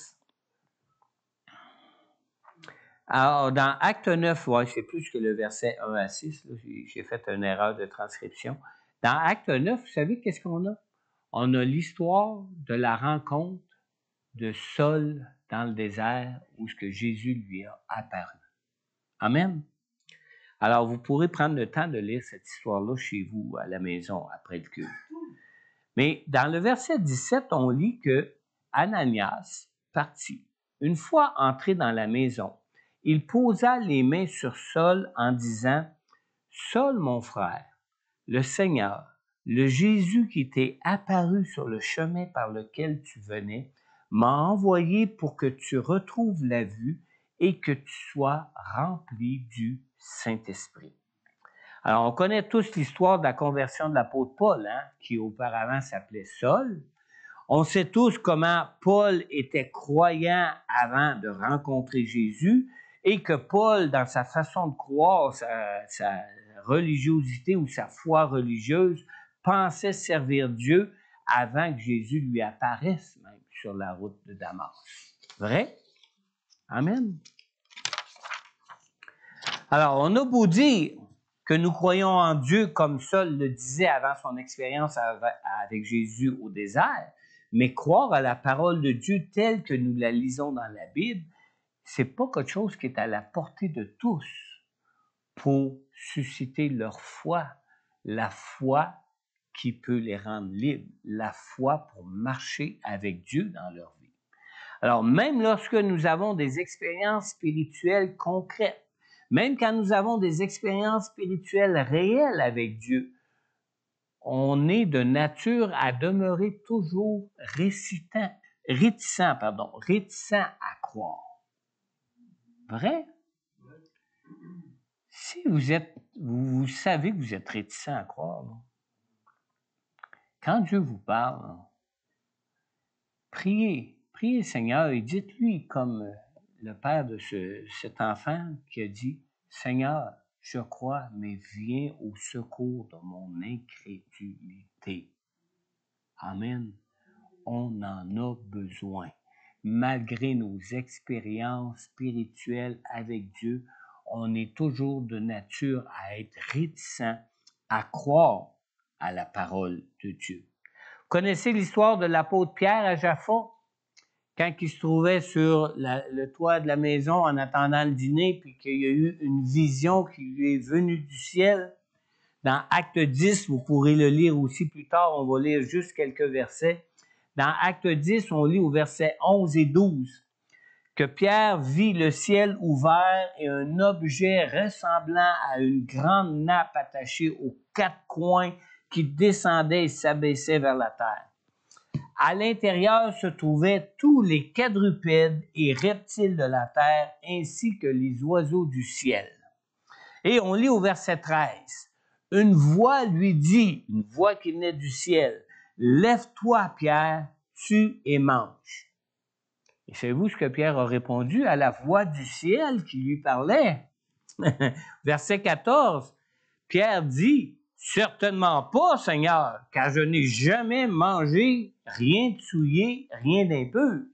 alors dans Acte 9, ouais, c'est plus que le verset 1 à 6, là, j'ai fait une erreur de transcription. Dans Acte 9, vous savez qu'est-ce qu'on a? On a l'histoire de la rencontre de Saul dans le désert où ce que Jésus lui a apparu. Amen. Alors, vous pourrez prendre le temps de lire cette histoire-là chez vous, à la maison, après le culte. Mais dans le verset 17, on lit que Ananias partit. Une fois entré dans la maison, il posa les mains sur Saul en disant, « Saul, mon frère, le Seigneur, le Jésus qui t'est apparu sur le chemin par lequel tu venais, m'a envoyé pour que tu retrouves la vue et que tu sois rempli du Saint-Esprit. » Alors, on connaît tous l'histoire de la conversion de l'apôtre Paul, hein, qui auparavant s'appelait Saul. On sait tous comment Paul était croyant avant de rencontrer Jésus et que Paul, dans sa façon de croire, sa religiosité ou sa foi religieuse, pensait servir Dieu avant que Jésus lui apparaisse même sur la route de Damas. Vrai? Amen. Alors, on a beau dire que nous croyons en Dieu comme Saul le disait avant son expérience avec Jésus au désert, mais croire à la parole de Dieu telle que nous la lisons dans la Bible, c'est pas quelque chose qui est à la portée de tous pour susciter leur foi, la foi qui peut les rendre libres, la foi pour marcher avec Dieu dans leur vie. Alors, même lorsque nous avons des expériences spirituelles concrètes, même quand nous avons des expériences spirituelles réelles avec Dieu, on est de nature à demeurer toujours réticent à croire. Vrai? Si vous savez que vous êtes réticent à croire, là, quand Dieu vous parle, là, priez le Seigneur et dites-lui comme le père de cet enfant qui a dit, « Seigneur, je crois, mais viens au secours de mon incrédulité. » Amen. On en a besoin. Malgré nos expériences spirituelles avec Dieu, on est toujours de nature à être réticent à croire à la parole de Dieu. Vous connaissez l'histoire de l'apôtre Pierre à Jaffa? Quand il se trouvait sur le toit de la maison en attendant le dîner, puis qu'il y a eu une vision qui lui est venue du ciel. Dans Acte 10, vous pourrez le lire aussi plus tard, on va lire juste quelques versets. Dans Acte 10, on lit au verset 11 et 12 que Pierre vit le ciel ouvert et un objet ressemblant à une grande nappe attachée aux quatre coins qui descendait et s'abaissait vers la terre. À l'intérieur se trouvaient tous les quadrupèdes et reptiles de la terre, ainsi que les oiseaux du ciel. Et on lit au verset 13, « Une voix lui dit, une voix qui venait du ciel, « Lève-toi, Pierre, tue et mange. » Et savez-vous ce que Pierre a répondu à la voix du ciel qui lui parlait? Verset 14, Pierre dit, « Certainement pas, Seigneur, car je n'ai jamais mangé rien de souillé, rien d'impur. »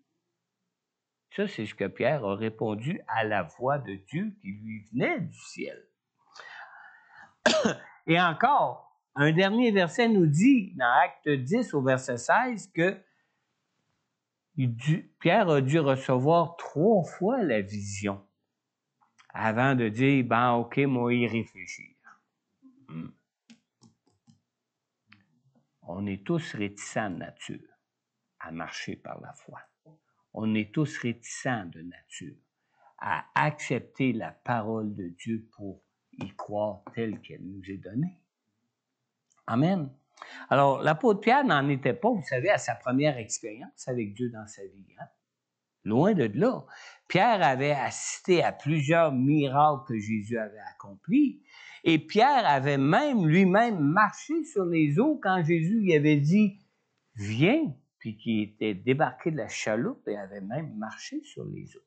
Ça, c'est ce que Pierre a répondu à la voix de Dieu qui lui venait du ciel. Et encore, un dernier verset nous dit, dans Acte 10 au verset 16, que Pierre a dû recevoir 3 fois la vision avant de dire, « Ben, OK, moi, y réfléchir. » On est tous réticents de nature à marcher par la foi. On est tous réticents de nature à accepter la parole de Dieu pour y croire telle qu'elle nous est donnée. Amen. Alors, l'apôtre Pierre n'en était pas, vous savez, à sa première expérience avec Dieu dans sa vie. Hein? Loin de là. Pierre avait assisté à plusieurs miracles que Jésus avait accomplis. Et Pierre avait même lui-même marché sur les eaux quand Jésus lui avait dit « Viens », puis qu'il était débarqué de la chaloupe et avait même marché sur les eaux.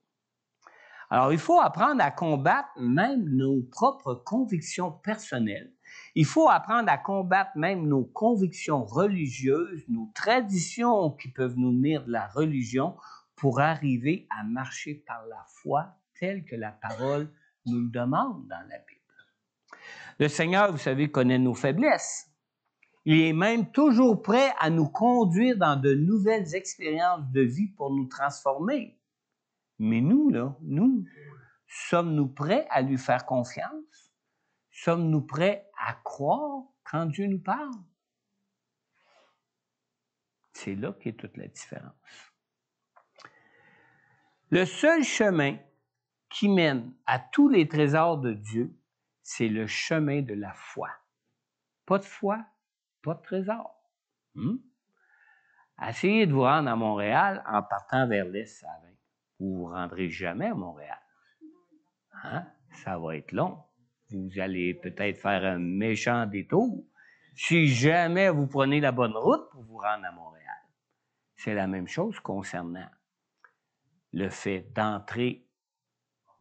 Alors, il faut apprendre à combattre même nos propres convictions personnelles. Il faut apprendre à combattre même nos convictions religieuses, nos traditions qui peuvent nous venir de la religion pour arriver à marcher par la foi telle que la parole nous le demande dans la Bible. Le Seigneur, vous savez, connaît nos faiblesses. Il est même toujours prêt à nous conduire dans de nouvelles expériences de vie pour nous transformer. Mais nous, là, nous, sommes-nous prêts à lui faire confiance? Sommes-nous prêts à croire quand Dieu nous parle? C'est là qu'est toute la différence. Le seul chemin qui mène à tous les trésors de Dieu, c'est le chemin de la foi. Pas de foi, pas de trésor. Essayez de vous rendre à Montréal en partant vers l'est, ça va. Vous ne vous rendrez jamais à Montréal. Hein? Ça va être long. Vous allez peut-être faire un méchant détour si jamais vous prenez la bonne route pour vous rendre à Montréal. C'est la même chose concernant le fait d'entrer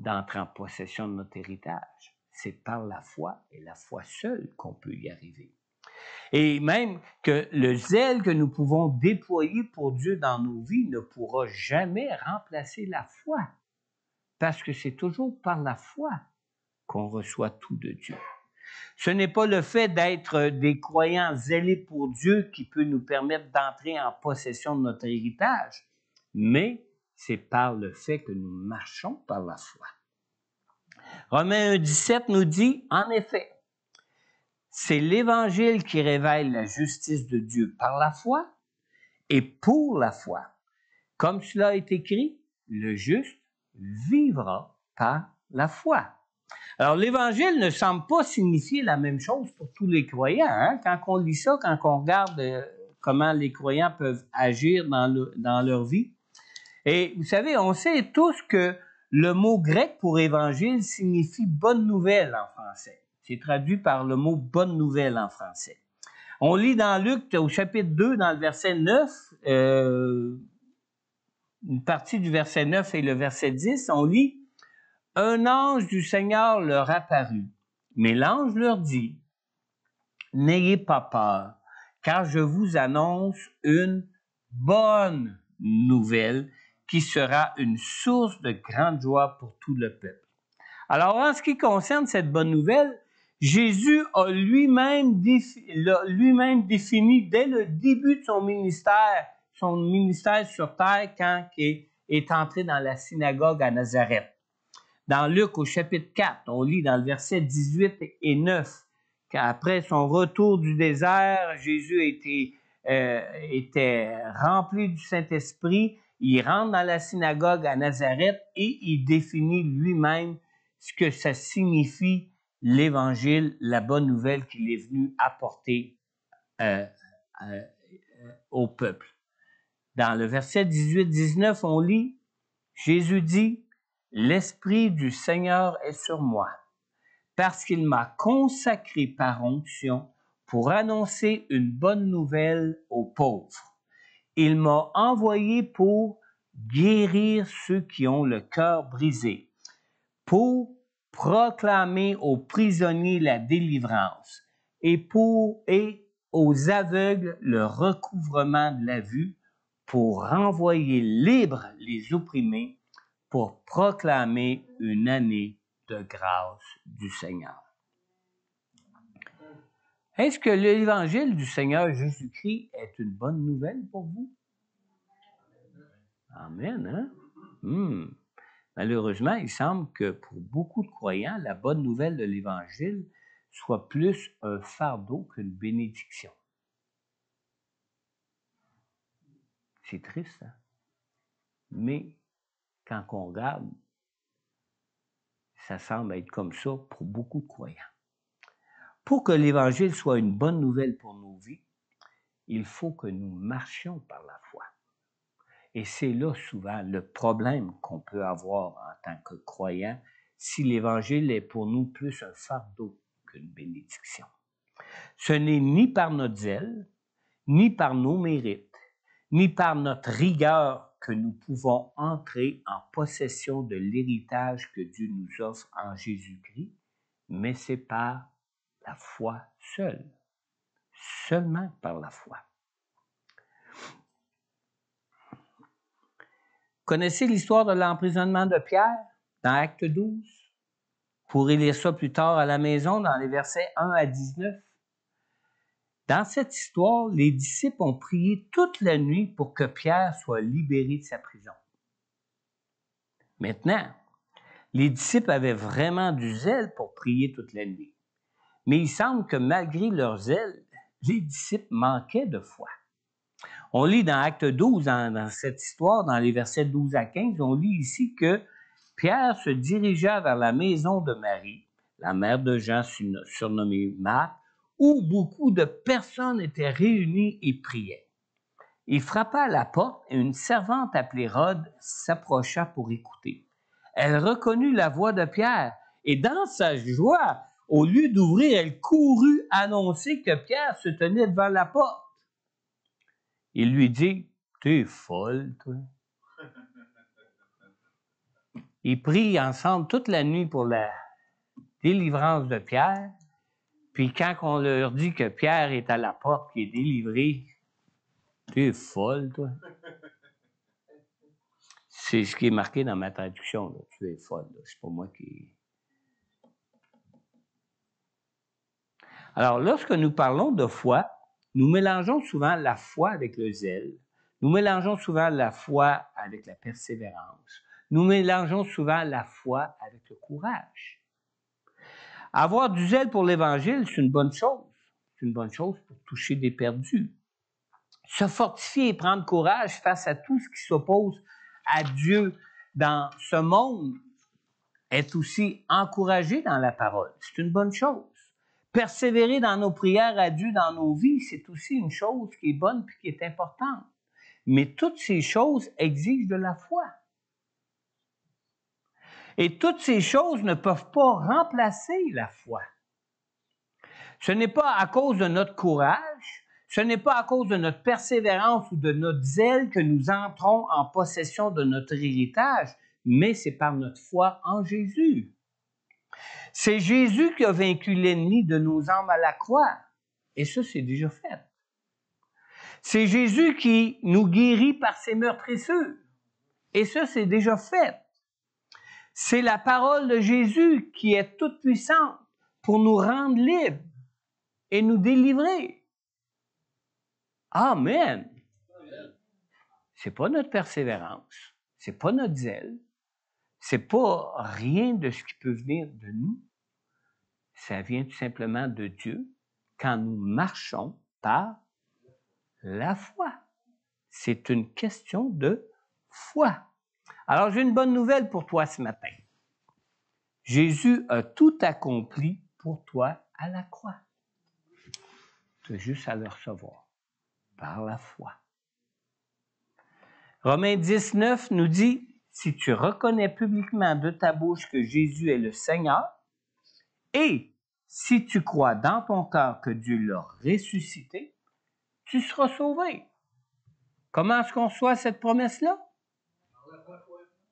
en possession de notre héritage. C'est par la foi et la foi seule qu'on peut y arriver. Et même que le zèle que nous pouvons déployer pour Dieu dans nos vies ne pourra jamais remplacer la foi, parce que c'est toujours par la foi qu'on reçoit tout de Dieu. Ce n'est pas le fait d'être des croyants zélés pour Dieu qui peut nous permettre d'entrer en possession de notre héritage, mais c'est par le fait que nous marchons par la foi. Romains 1,17 nous dit, en effet, c'est l'Évangile qui révèle la justice de Dieu par la foi et pour la foi. Comme cela est écrit, le juste vivra par la foi. Alors, l'Évangile ne semble pas signifier la même chose pour tous les croyants. Hein? Quand on lit ça, quand on regarde comment les croyants peuvent agir dans leur vie. Et vous savez, on sait tous que le mot grec pour évangile signifie bonne nouvelle en français. C'est traduit par le mot bonne nouvelle en français. On lit dans Luc au chapitre 2, dans le verset 9, une partie du verset 9 et le verset 10, on lit « Un ange du Seigneur leur apparut, mais l'ange leur dit « N'ayez pas peur, car je vous annonce une bonne nouvelle qui sera une source de grande joie pour tout le peuple. » Alors, en ce qui concerne cette bonne nouvelle, Jésus a lui-même défini dès le début de son ministère sur terre quand il est entré dans la synagogue à Nazareth. Dans Luc au chapitre 4, on lit dans le verset 18 et 9 qu'après son retour du désert, Jésus était rempli du Saint-Esprit. Il rentre dans la synagogue à Nazareth et il définit lui-même ce que ça signifie l'Évangile, la bonne nouvelle qu'il est venu apporter au peuple. Dans le verset 18-19, on lit, Jésus dit, « L'Esprit du Seigneur est sur moi, parce qu'il m'a consacré par onction pour annoncer une bonne nouvelle aux pauvres. Il m'a envoyé pour guérir ceux qui ont le cœur brisé, pour proclamer aux prisonniers la délivrance et aux aveugles le recouvrement de la vue, pour renvoyer libres les opprimés, pour proclamer une année de grâce du Seigneur. » Est-ce que l'Évangile du Seigneur Jésus-Christ est une bonne nouvelle pour vous? Amen, hein? Malheureusement, il semble que pour beaucoup de croyants, la bonne nouvelle de l'Évangile soit plus un fardeau qu'une bénédiction. C'est triste, hein? Mais quand on regarde, ça semble être comme ça pour beaucoup de croyants. Pour que l'Évangile soit une bonne nouvelle pour nos vies, il faut que nous marchions par la foi. Et c'est là souvent le problème qu'on peut avoir en tant que croyant si l'Évangile est pour nous plus un fardeau qu'une bénédiction. Ce n'est ni par notre zèle, ni par nos mérites, ni par notre rigueur que nous pouvons entrer en possession de l'héritage que Dieu nous offre en Jésus-Christ, mais c'est par la foi seule, seulement par la foi. Connaissez l'histoire de l'emprisonnement de Pierre dans Acte 12? Vous pourrez lire ça plus tard à la maison dans les versets 1 à 19. Dans cette histoire, les disciples ont prié toute la nuit pour que Pierre soit libéré de sa prison. Maintenant, les disciples avaient vraiment du zèle pour prier toute la nuit. Mais il semble que malgré leur zèle, les disciples manquaient de foi. On lit dans Acte 12, dans cette histoire, dans les versets 12 à 15, on lit ici que Pierre se dirigea vers la maison de Marie, la mère de Jean surnommé Marc, où beaucoup de personnes étaient réunies et priaient. Il frappa à la porte et une servante appelée Rhode s'approcha pour écouter. Elle reconnut la voix de Pierre et dans sa joie, au lieu d'ouvrir, elle courut annoncer que Pierre se tenait devant la porte. Il lui dit, « T'es folle, toi. » Ils prient ensemble toute la nuit pour la délivrance de Pierre. Puis quand on leur dit que Pierre est à la porte, qu'il est délivré, tu es folle, toi. C'est ce qui est marqué dans ma traduction, là. Tu es folle, là. C'est pas moi qui... Alors, lorsque nous parlons de foi, nous mélangeons souvent la foi avec le zèle. Nous mélangeons souvent la foi avec la persévérance. Nous mélangeons souvent la foi avec le courage. Avoir du zèle pour l'Évangile, c'est une bonne chose. C'est une bonne chose pour toucher des perdus. Se fortifier et prendre courage face à tout ce qui s'oppose à Dieu dans ce monde est aussi encouragé dans la parole. C'est une bonne chose. Persévérer dans nos prières à Dieu dans nos vies, c'est aussi une chose qui est bonne et qui est importante. Mais toutes ces choses exigent de la foi. Et toutes ces choses ne peuvent pas remplacer la foi. Ce n'est pas à cause de notre courage, ce n'est pas à cause de notre persévérance ou de notre zèle que nous entrons en possession de notre héritage, mais c'est par notre foi en Jésus. C'est Jésus qui a vaincu l'ennemi de nos âmes à la croix. Et ça, c'est déjà fait. C'est Jésus qui nous guérit par ses meurtrissures. Et ça, c'est déjà fait. C'est la parole de Jésus qui est toute puissante pour nous rendre libres et nous délivrer. Amen. C'est pas notre persévérance, c'est pas notre zèle, c'est pas rien de ce qui peut venir de nous. Ça vient tout simplement de Dieu quand nous marchons par la foi. C'est une question de foi. Alors, j'ai une bonne nouvelle pour toi ce matin. Jésus a tout accompli pour toi à la croix. Tu as juste à le recevoir par la foi. Romains 10, 9 nous dit, « Si tu reconnais publiquement de ta bouche que Jésus est le Seigneur, et si tu crois dans ton cœur que Dieu l'a ressuscité, tu seras sauvé. » Comment est-ce qu'on reçoit cette promesse-là?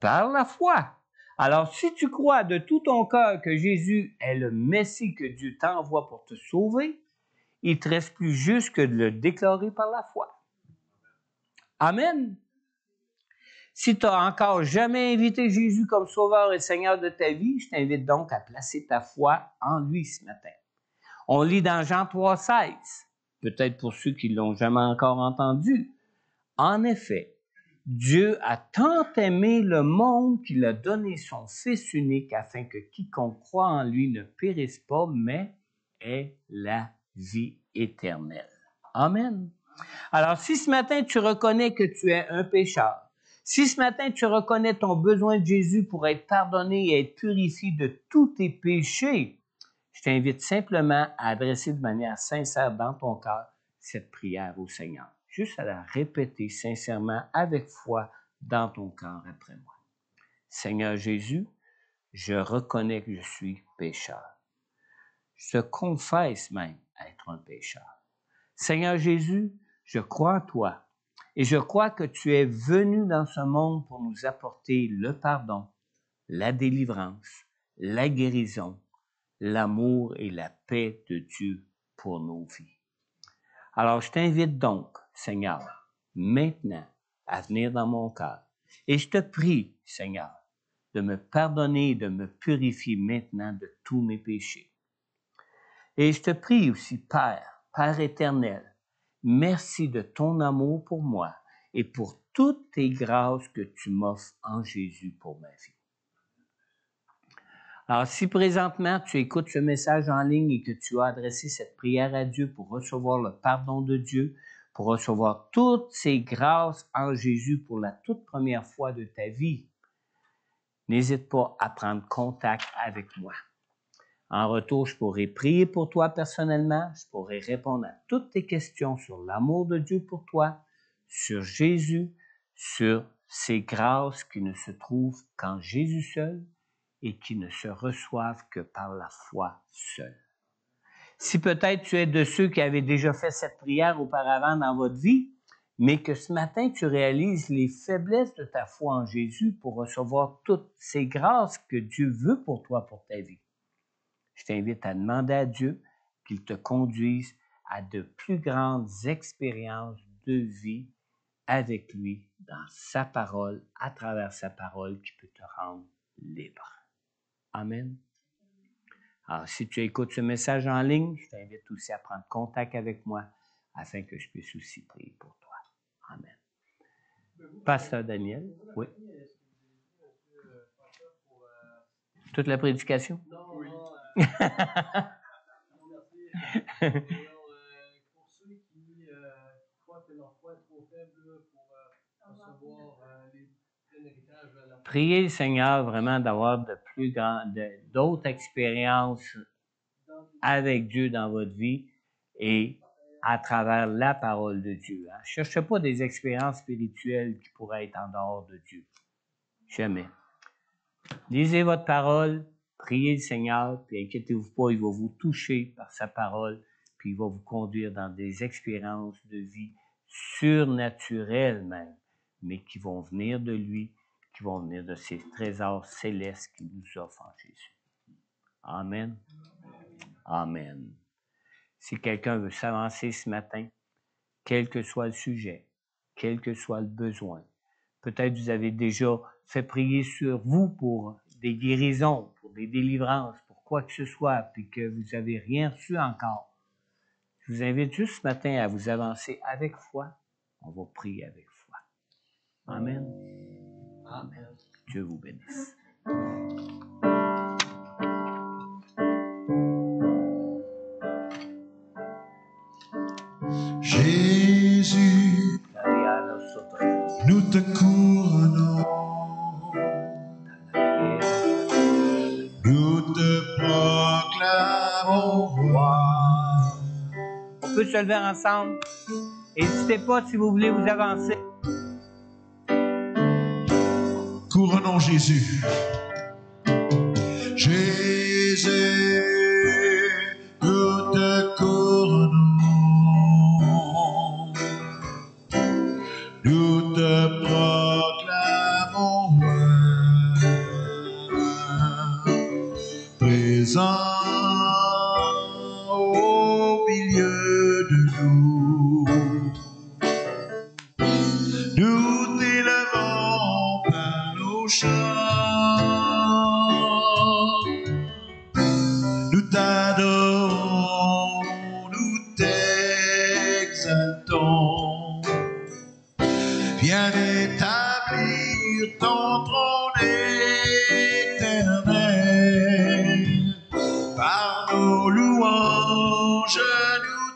Par la foi. Alors, si tu crois de tout ton cœur que Jésus est le Messie que Dieu t'envoie pour te sauver, il ne te reste plus juste que de le déclarer par la foi. Amen. Si tu n'as encore jamais invité Jésus comme Sauveur et Seigneur de ta vie, je t'invite donc à placer ta foi en lui ce matin. On lit dans Jean 3,16, peut-être pour ceux qui ne l'ont jamais encore entendu. En effet, Dieu a tant aimé le monde qu'il a donné son Fils unique afin que quiconque croit en lui ne périsse pas, mais ait la vie éternelle. Amen. Alors, si ce matin tu reconnais que tu es un pécheur, si ce matin tu reconnais ton besoin de Jésus pour être pardonné et être purifié de tous tes péchés, je t'invite simplement à adresser de manière sincère dans ton cœur cette prière au Seigneur. Juste à la répéter sincèrement avec foi dans ton cœur après moi. Seigneur Jésus, je reconnais que je suis pécheur. Je te confesse même être un pécheur. Seigneur Jésus, je crois en toi et je crois que tu es venu dans ce monde pour nous apporter le pardon, la délivrance, la guérison, l'amour et la paix de Dieu pour nos vies. Alors, je t'invite donc, Seigneur, maintenant, à venir dans mon cœur. Et je te prie, Seigneur, de me pardonner et de me purifier maintenant de tous mes péchés. Et je te prie aussi, Père, Père éternel, merci de ton amour pour moi et pour toutes tes grâces que tu m'offres en Jésus pour ma vie. Alors, si présentement tu écoutes ce message en ligne et que tu as adressé cette prière à Dieu pour recevoir le pardon de Dieu, pour recevoir toutes ces grâces en Jésus pour la toute première fois de ta vie, n'hésite pas à prendre contact avec moi. En retour, je pourrai prier pour toi personnellement, je pourrai répondre à toutes tes questions sur l'amour de Dieu pour toi, sur Jésus, sur ces grâces qui ne se trouvent qu'en Jésus seul et qui ne se reçoivent que par la foi seule. Si peut-être tu es de ceux qui avaient déjà fait cette prière auparavant dans votre vie, mais que ce matin tu réalises les faiblesses de ta foi en Jésus pour recevoir toutes ces grâces que Dieu veut pour toi, pour ta vie, je t'invite à demander à Dieu qu'il te conduise à de plus grandes expériences de vie avec lui dans sa parole, à travers sa parole qui peut te rendre libre. Amen. Alors, si tu écoutes ce message en ligne, je t'invite aussi à prendre contact avec moi afin que je puisse aussi prier pour toi. Amen. Pasteur Daniel, oui. Toute la prédication? Oui. Pour ceux qui croient que leur foi est trop faible pour recevoir les pleins héritages de la foi. Priez le Seigneur vraiment d'avoir d'autres expériences avec Dieu dans votre vie et à travers la parole de Dieu. Ne cherchez pas des expériences spirituelles qui pourraient être en dehors de Dieu. Jamais. Lisez votre parole, priez le Seigneur, puis inquiétez-vous pas, il va vous toucher par sa parole, puis il va vous conduire dans des expériences de vie surnaturelles même, mais qui vont venir de lui, qui vont venir de ses trésors célestes qu'il nous offre en Jésus. Amen. Amen. Si quelqu'un veut s'avancer ce matin, quel que soit le sujet, quel que soit le besoin, peut-être vous avez déjà fait prier sur vous pour des guérisons, pour des délivrances, pour quoi que ce soit, puis que vous n'avez rien reçu encore. Je vous invite juste ce matin à vous avancer avec foi. On va prier avec foi. Amen. Amen. Dieu vous bénisse. Jésus, nous te couronnons, nous te proclamons roi. On peut se lever ensemble. N'hésitez pas si vous voulez vous avancer. Couronnons Jésus. Jésus, nous te couronnons. Nous te proclamons présent au milieu de nous. Nous t'élevons par nos chants. Nous t'adorons, nous t'exaltons. Viens établir ton trône éternel. Par nos louanges, nous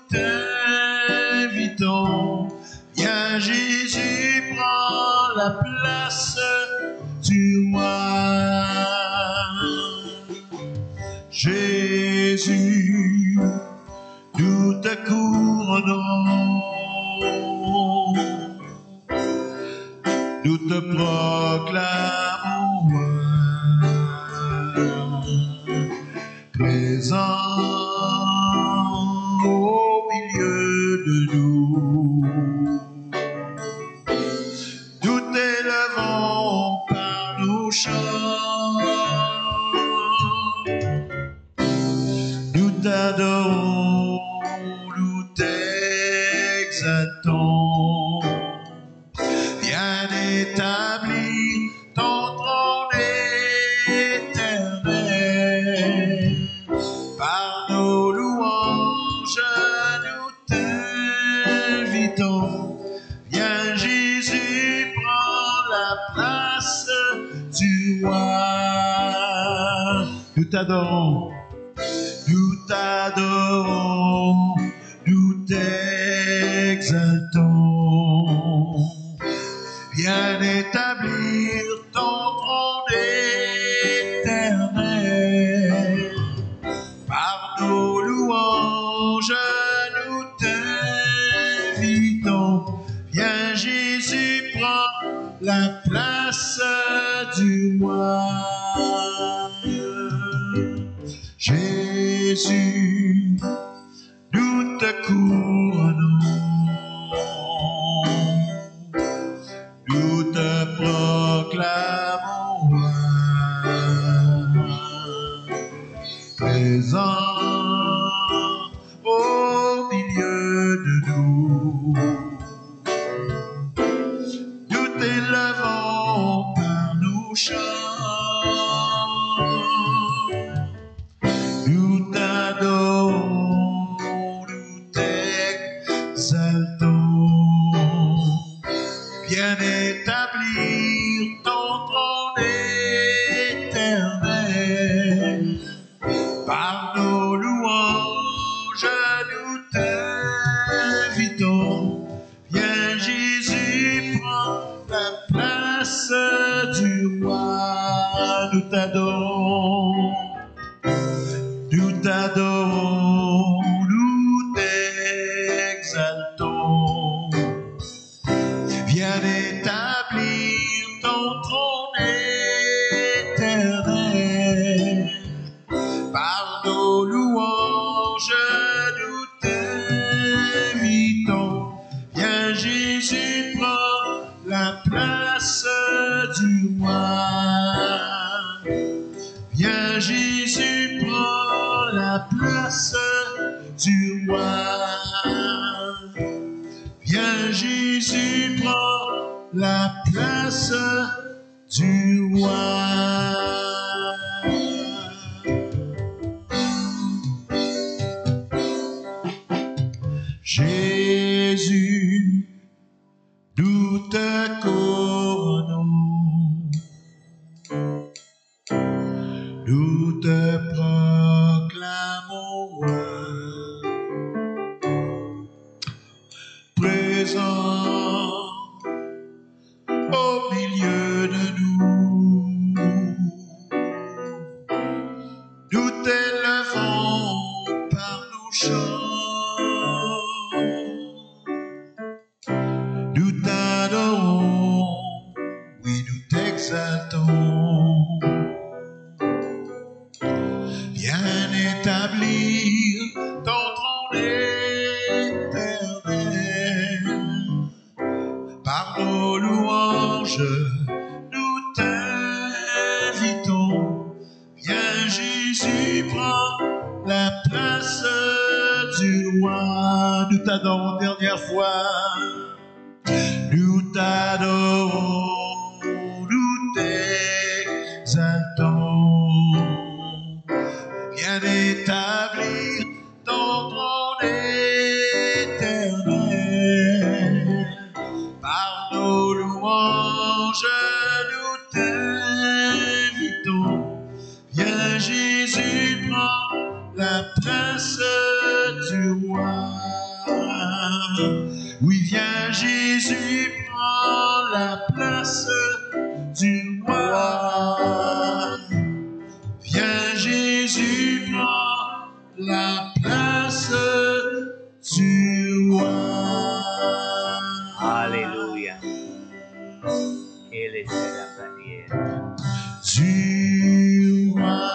t'invitons. Viens Jésus, prends la place sur moi. Jésus, nous te couronnons. Nous te proclamons présent au milieu de nous. Nous t'élevons par nos chants. Nous t'adorons, nous t'exaltons. Viens établir ton trône éternel. Par place du roi. Nous t'adorons, nous t'adorons, nous t'exaltons. Viens établir ton trône éternel. Par nos louanges, nous t'invitons. Viens Jésus, prends la place du roi. Jésus, nous te couronnons. Nous te proclamons roi. Présent au milieu de nous. Nous t'élevons par nos chants. Nous t'adorons, nous t'exaltons. Viens établir ton trône éternel. Par nos louanges, nous t'invitons. Viens Jésus, prends la place du roi. Nous t'adorons, nous t'adorons, nous t'exaltons. Viens établir ton trône éternel. Par nos louanges, nous t'invitons. Viens Jésus, prends la place du roi. Viens Jésus, prends la place du roi. Viens Jésus, prends la place du roi. Jésus, nous te couronnons, nous te proclamons roi. Présent au milieu de nous, nous t'élevons par nos chants. Nous t'adorons, oui nous t'exaltons. Viens établir ton trône éternel. Par nos louanges, nous t'invitons. Viens Jésus, prends la place du roi. Nous t'adorons dernière fois. Nous t'adorons, nous t'exaltons. Viens établir ton trône éternel. Par nos louanges, nous t'invitons. Viens Jésus, prends la place du roi. Oui, viens Jésus, prends la place du roi. Viens Jésus, prends la place du roi. Alléluia. Quelle est la barrière? Du roi.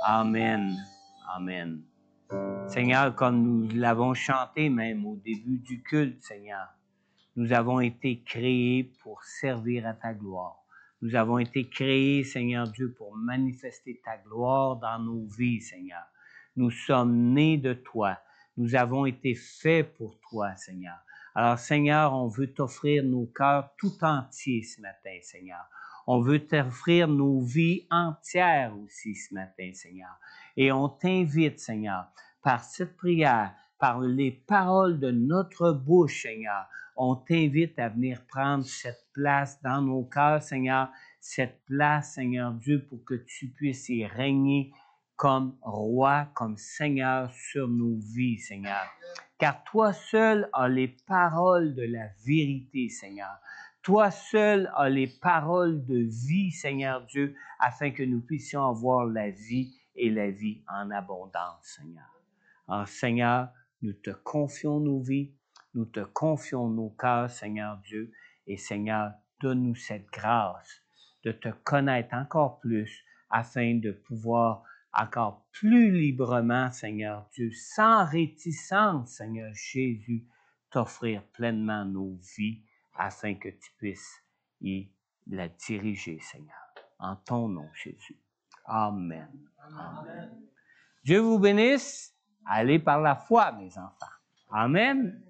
Amen. Amen. Seigneur, comme nous l'avons chanté même au début du culte, Seigneur, nous avons été créés pour servir à ta gloire. Nous avons été créés, Seigneur Dieu, pour manifester ta gloire dans nos vies, Seigneur. Nous sommes nés de toi. Nous avons été faits pour toi, Seigneur. Alors, Seigneur, on veut t'offrir nos cœurs tout entiers ce matin, Seigneur. On veut t'offrir nos vies entières aussi ce matin, Seigneur. Et on t'invite, Seigneur, par cette prière, par les paroles de notre bouche, Seigneur. On t'invite à venir prendre cette place dans nos cœurs, Seigneur, cette place, Seigneur Dieu, pour que tu puisses y régner comme roi, comme Seigneur sur nos vies, Seigneur. Car toi seul as les paroles de la vérité, Seigneur. Toi seul as les paroles de vie, Seigneur Dieu, afin que nous puissions avoir la vie et la vie en abondance, Seigneur. Alors, Seigneur, nous te confions nos vies, nous te confions nos cœurs, Seigneur Dieu, et Seigneur, donne-nous cette grâce de te connaître encore plus afin de pouvoir encore plus librement, Seigneur Dieu, sans réticence, Seigneur Jésus, t'offrir pleinement nos vies afin que tu puisses y la diriger, Seigneur. En ton nom, Jésus. Amen. Amen. Dieu vous bénisse. Allez par la foi, mes enfants. Amen.